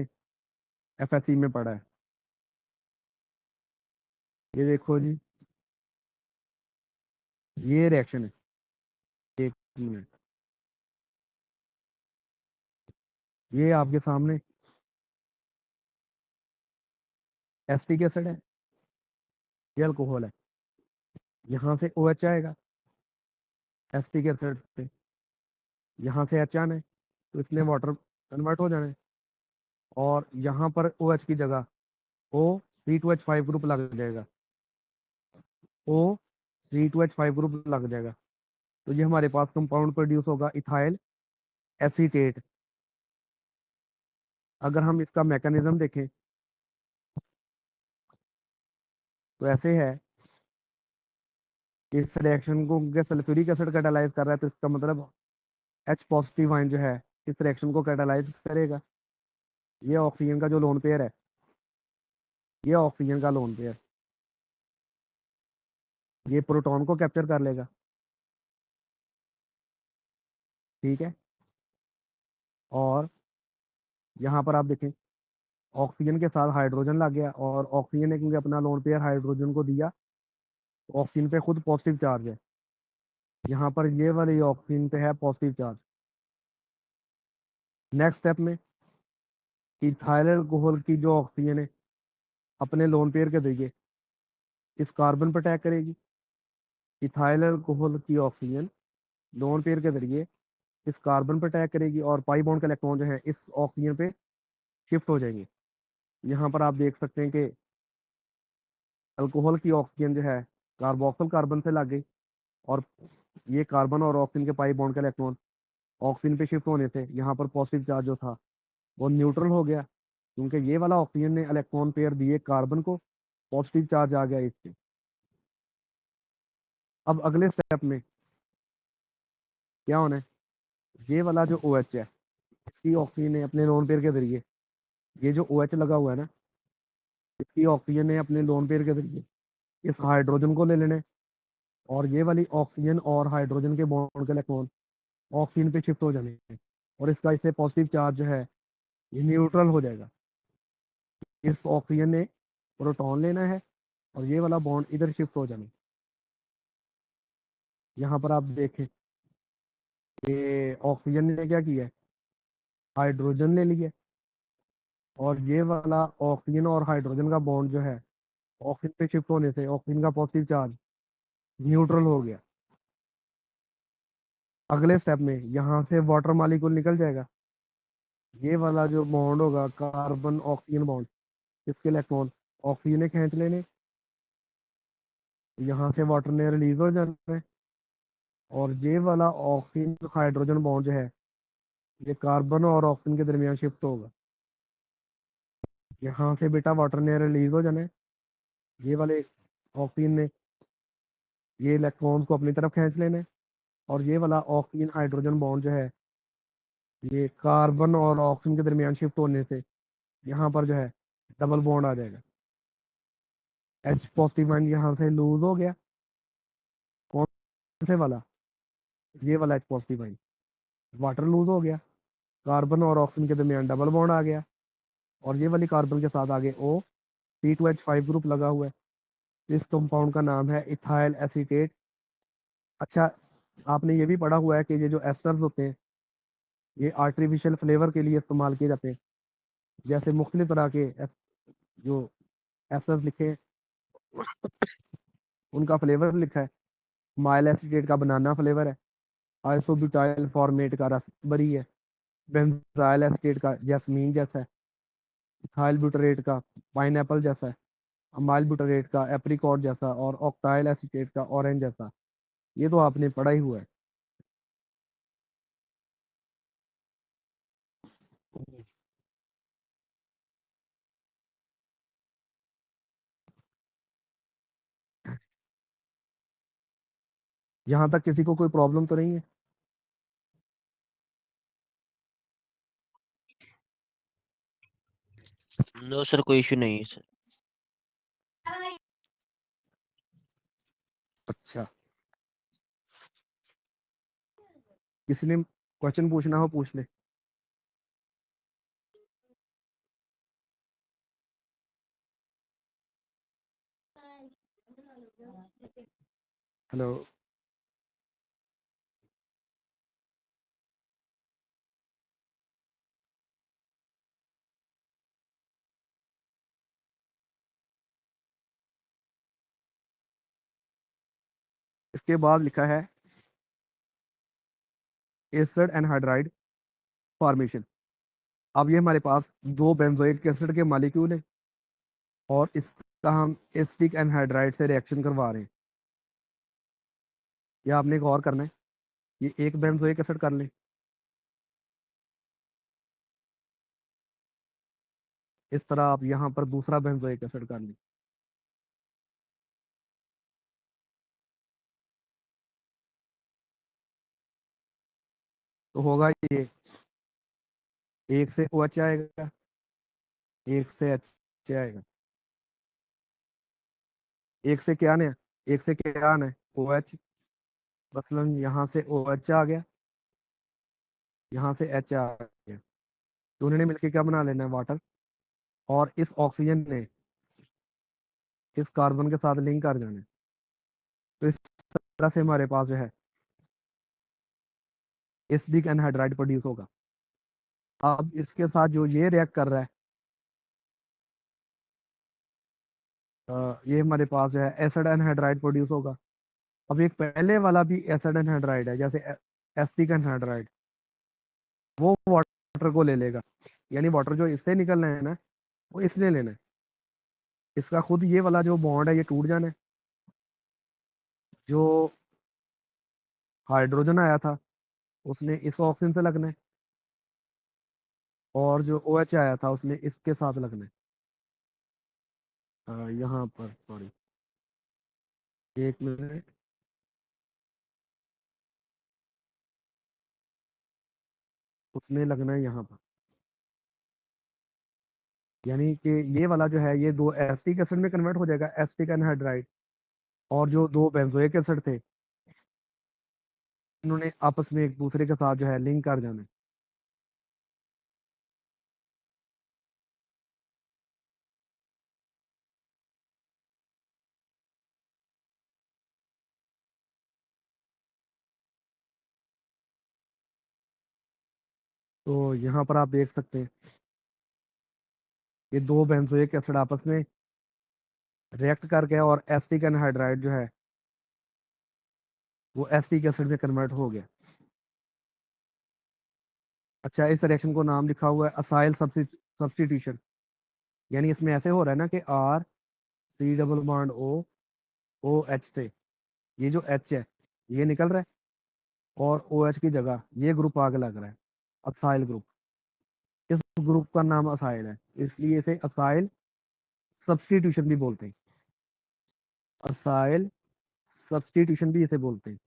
एफएससी में पढ़ा है। ये देखो जी, ये रिएक्शन है, एक मिनट, ये आपके सामने एसिटिक एसिड है, ये अल्कोहल है, यहाँ से OH आएगा एसिटिक एसिड से, यहाँ से H आना है तो इसलिए वाटर कन्वर्ट हो जाना है, और यहाँ पर OH की जगह O3 2H5 ग्रुप लग जाएगा, O3 2H5 ग्रुप लग जाएगा, तो ये हमारे पास कंपाउंड प्रोड्यूस होगा इथाइल एसीटेट। अगर हम इसका मैकेनिज्म देखें तो ऐसे है, इस रिएक्शन को सल्फ्यूरिक एसिड कैटालाइज कर रहा है, तो इसका मतलब H पॉजिटिव आयन जो है इस रिएक्शन को कैटालाइज करेगा। ये ऑक्सीजन का जो लोन पेयर है, ये ऑक्सीजन का लोन पेयर, ये प्रोटॉन को कैप्चर कर लेगा, ठीक है। और यहाँ पर आप देखें, ऑक्सीजन के साथ हाइड्रोजन लग गया, और ऑक्सीजन ने क्योंकि अपना लोन पेयर हाइड्रोजन को दिया, तो ऑक्सीजन पे खुद पॉजिटिव चार्ज है, यहाँ पर ये वाली ऑक्सीजन पे है पॉजिटिव चार्ज। नेक्स्ट स्टेप में इथाइल अल्कोहल की जो ऑक्सीजन है अपने लोन पेयर के जरिए इस कार्बन पर अटैक करेगी। इथाइल अल्कोहल की ऑक्सीजन लोन पेयर के जरिए इस कार्बन पर अटैक करेगी, और पाई बॉन्ड के इलेक्ट्रॉन जो है इस ऑक्सीजन पे शिफ्ट हो जाएंगे। यहाँ पर आप देख सकते हैं कि अल्कोहल की ऑक्सीजन जो है कार्बोक्सिल कार्बन से लग गई, और ये कार्बन और ऑक्सीजन के पाई बॉन्ड का इलेक्ट्रॉन ऑक्सीजन पे शिफ्ट होने से यहाँ पर पॉजिटिव चार्ज जो था वो न्यूट्रल हो गया, क्योंकि ये वाला ऑक्सीजन ने इलेक्ट्रॉन पेयर दिए कार्बन को, पॉजिटिव चार्ज आ गया इससे। अब अगले स्टेप में क्या होना है, ये वाला जो OH है इसकी ऑक्सीजन ने अपने लोन पेयर के जरिए, ये जो OH लगा हुआ है ना, इसकी ऑक्सीजन ने अपने लोन पेयर के जरिए इस हाइड्रोजन को ले लेना है, और ये वाली ऑक्सीजन और हाइड्रोजन के बॉन्ड के इलेक्ट्रॉन ऑक्सीजन पे शिफ्ट हो जाने हैं, और इसका इससे पॉजिटिव चार्ज जो है ये न्यूट्रल हो जाएगा। इस ऑक्सीजन ने प्रोटॉन लेना है, और ये वाला बॉन्ड इधर शिफ्ट हो जाना है। यहाँ पर आप देखें कि ऑक्सीजन ने क्या किया है, हाइड्रोजन ले लिया, और ये वाला ऑक्सीजन और हाइड्रोजन का बॉन्ड जो है ऑक्सीजन पे शिफ्ट होने से ऑक्सीजन का पॉजिटिव चार्ज न्यूट्रल हो गया। अगले स्टेप में यहाँ से वाटर मॉलिक्यूल निकल जाएगा, ये वाला जो बॉन्ड होगा कार्बन ऑक्सीजन बॉन्ड, इसके इलेक्ट्रॉन ऑक्सीजन ने खींच लेने, यहाँ से वाटर ने रिलीज हो जाना है, और ये वाला ऑक्सीजन हाइड्रोजन बॉन्ड जो है ये कार्बन और ऑक्सीजन के दरमियान शिफ्ट होगा, यहाँ से बेटा वाटर ने रिलीज हो जाना है, ये वाले ऑक्सीजन ने ये इलेक्ट्रॉन्स को अपनी तरफ खींच लेना है, और ये वाला ऑक्सीजन हाइड्रोजन बॉन्ड जो है ये कार्बन और ऑक्सीजन के दरमियान शिफ्ट होने से यहाँ पर जो है डबल बॉन्ड आ जाएगा। H पॉजिटिव आयन यहाँ से लूज हो गया, कौन से वाला, ये वाला H positive ion, water lose हो गया, कार्बन और ऑक्सीजन के दरमियान डबल बॉन्ड आ गया, और ये वाली कार्बन के साथ आगे O3 2H5 ग्रुप लगा हुआ है। इस कंपाउंड का नाम है इथाइल एसीटेट। अच्छा, आपने ये भी पढ़ा हुआ है कि ये जो एस्टर्स होते हैं ये आर्टिफिशियल फ्लेवर के लिए इस्तेमाल किए जाते हैं, जैसे मुख्तलिफ तरह के जो एस्टर्स लिखे हैं उनका फ्लेवर लिखा है। माइल एसीटेट का बनाना फ्लेवर है, आइसोब्यूटाइल फॉर्मेट का रसबरी है, बेंजाइल एसीटेट का जैस्मीन जैसा है, इथाइल ब्यूटरेट का पाइनएप्पल जैसा है, अमाइल ब्यूटरेट का एप्रिकॉट जैसा, और ऑक्टाइल एसीटेट का ऑरेंज जैसा। ये तो आपने पढ़ा ही हुआ है। यहाँ तक किसी को कोई प्रॉब्लम तो नहीं है? नो सर, कोई इशू नहीं है सर। अच्छा, किसी ने क्वेश्चन पूछना हो पूछ ले। हेलो, इसके बाद लिखा है एसिड एनहाइड्राइड फॉर्मेशन। अब ये हमारे पास दो बेंजोइक एसिड के मॉलिक्यूल हैं और इसका हम एसिटिक एनहाइड्राइड से रिएक्शन करवा रहे हैं। या आपने गौर करना है, ये एक बेंजोइक एसिड कर लें, इस तरह आप यहाँ पर दूसरा बेंजोइक एसिड कर लें। तो होगा ये, एक से ओ एच आएगा, एक से एच आएगा, एक से क्या आना है, एक से क्या आना है, ओ एच। मसलन यहाँ से ओ एच आ गया, यहाँ से एच आ गया, तो उन्होंने मिलकर क्या बना लेना है, वाटर। और इस ऑक्सीजन ने इस कार्बन के साथ लिंक कर जाना है। तो इस तरह से हमारे पास जो है एसिडिक एनहाइड्राइड प्रोड्यूस होगा। अब इसके साथ जो ये रिएक्ट कर रहा है, ये हमारे पास जो है एसिड एनहाइड्राइड प्रोड्यूस होगा। अब एक पहले वाला भी एसिड एनहाइड्राइड है, जैसे एसिटिक एनहाइड्राइड, वो वाटर को ले लेगा, यानी वाटर जो इससे निकलना है ना, वो इसने लेना है। इसका खुद ये वाला जो बॉन्ड है ये टूट जाना है, जो हाइड्रोजन आया था उसने इस ऑक्सीजन से लगना है, और जो ओ एच आया था उसने इसके साथ लगना है। यहाँ पर सॉरी, एक मिनट, उसने लगना है यहाँ पर। यानी कि ये वाला जो है ये दो एसिटिक एसिड में कन्वर्ट हो जाएगा, एसिटिक एनहाइड्राइड। और जो दो बेंजोइक एसिड थे, इन्होंने आपस में एक दूसरे के साथ जो है लिंक कर जाना है। तो यहाँ पर आप देख सकते हैं ये दो बेंजोइक एसिड आपस में रिएक्ट कर गया और एसिटिक एनहाइड्राइड जो है वो एसिटिक एसिड में कन्वर्ट हो गया। अच्छा, इस रिएक्शन को नाम लिखा हुआ है असाइल सब्स्टिट्यूशन। यानी इसमें ऐसे हो रहा है ना कि R C double bond O, O H से ये जो एच है ये निकल रहा है, और ओ एच की जगह ये ग्रुप आगे लग रहा है, असाइल ग्रुप। इस ग्रुप का नाम असाइल है, इसलिए इसे असाइल सब्स्टिट्यूशन भी बोलते हैं। असाइल सब्स्टिट्यूशन भी इसे बोलते हैं।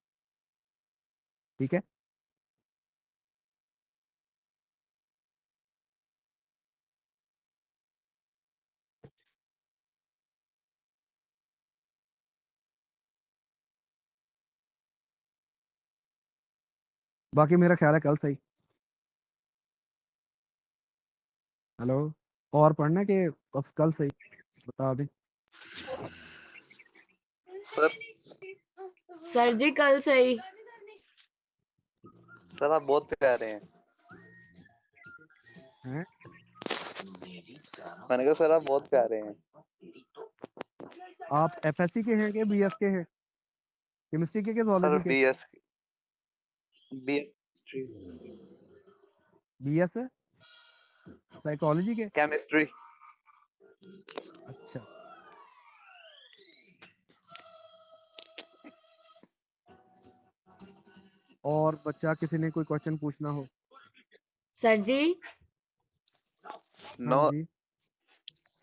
ठीक है, बाकी मेरा ख्याल है कल सही। हेलो, और पढ़ना कि बस कल सही बता दें? सर सर जी कल सही। सर आप बहुत प्यारे हैं। हैं? मैंने कहा सर आप बहुत प्यारे हैं। आप एफएससी के हैं कि बीएस के हैं, केमिस्ट्री के सर जोलॉजी के? बीएस बीएस बीएस साइकोलॉजी के? केमिस्ट्री। अच्छा, और बच्चा किसी ने कोई क्वेश्चन पूछना हो? सर जी, हाँ नो जी,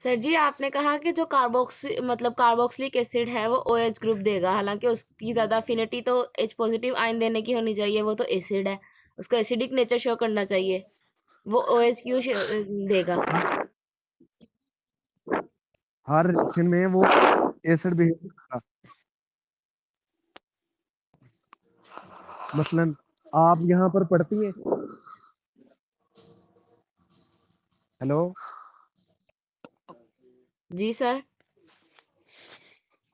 सर जी आपने कहा कि जो कार्बोक्सिलिक एसिड है वो OH ग्रुप देगा, हालांकि उसकी ज़्यादा अफिनिटी तो H पॉजिटिव आयन देने की होनी चाहिए, वो तो एसिड है, उसको एसिडिक नेचर शो करना चाहिए, वो OH क्यों देगा? हर रिएक्शन में वो एसिड बिहेव करेगा। मसलन आप यहाँ पर पढ़ती हैं, हेलो, जी सर।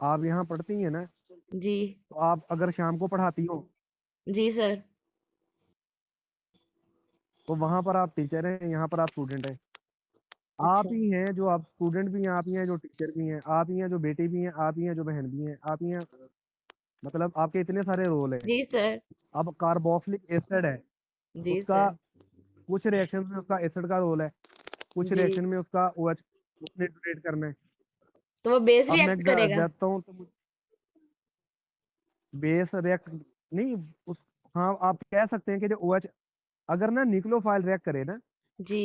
आप यहाँ पढ़ती हैं ना, जी। तो आप अगर शाम को पढ़ाती हो जी सर। तो वहां पर आप टीचर हैं, यहाँ पर आप स्टूडेंट हैं। आप अच्छा। ही हैं जो, आप स्टूडेंट भी हैं, आप ही हैं जो टीचर भी हैं, आप ही हैं जो बेटी भी हैं, आप ही हैं जो बहन भी हैं, आप ही हैं, मतलब आपके इतने सारे रोल हैं। जी सर। अब कार्बोक्सिलिक एसिड है, जी उसका सर। कुछ रिएक्शन में उसका एसिड का रोल है, कुछ जी, रिएक्शन में उसका OH उसने डोनेट करना है। तो वो बेस अब मैं रिएक्ट करेगा? जाता हूँ तो बेस रिएक्ट नहीं, उस, हाँ आप कह सकते हैं कि जो OH अगर ना न्यूक्लियोफाइल रिएक्ट करे ना जी।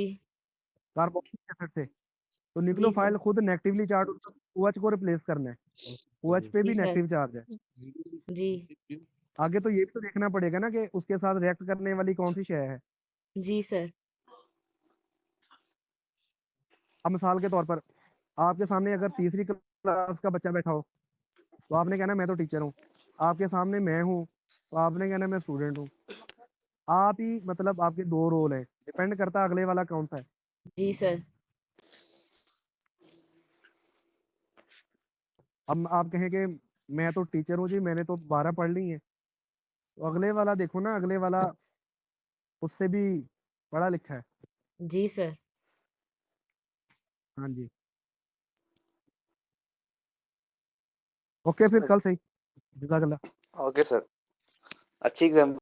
कार्बोक्सिलिक एसिड से, तो जी सर। न्यूक्लियोफाइल खुद नेगेटिवली चार्ज OH को रिप्लेस करना है, OH पे जी भी सर। नेगेटिव चार्ज है। जी। आगे तो ये भी तो देखना पड़ेगा ना कि उसके साथ रिएक्ट करने वाली कौन सी शय है। जी सर। अब मिसाल के तौर पर आपके सामने अगर तीसरी क्लास का बच्चा बैठा हो तो आपने कहना मैं तो टीचर हूँ, आपके सामने मैं हूँ तो आपने कहना मैं स्टूडेंट हूँ। आप ही मतलब आपके दो रोल हैं, डिपेंड करता है अगले वाला कौन सा है। जी सर। अब आप कहें कि मैं तो टीचर हूँ जी, मैंने तो 12 पढ़ ली है, तो अगले वाला देखो ना, अगले वाला उससे भी पढ़ा लिखा है। जी सर। हाँ जी, ओके फिर कल सही, जज़ाकल्लाह। ओके सर, अच्छी एग्जाम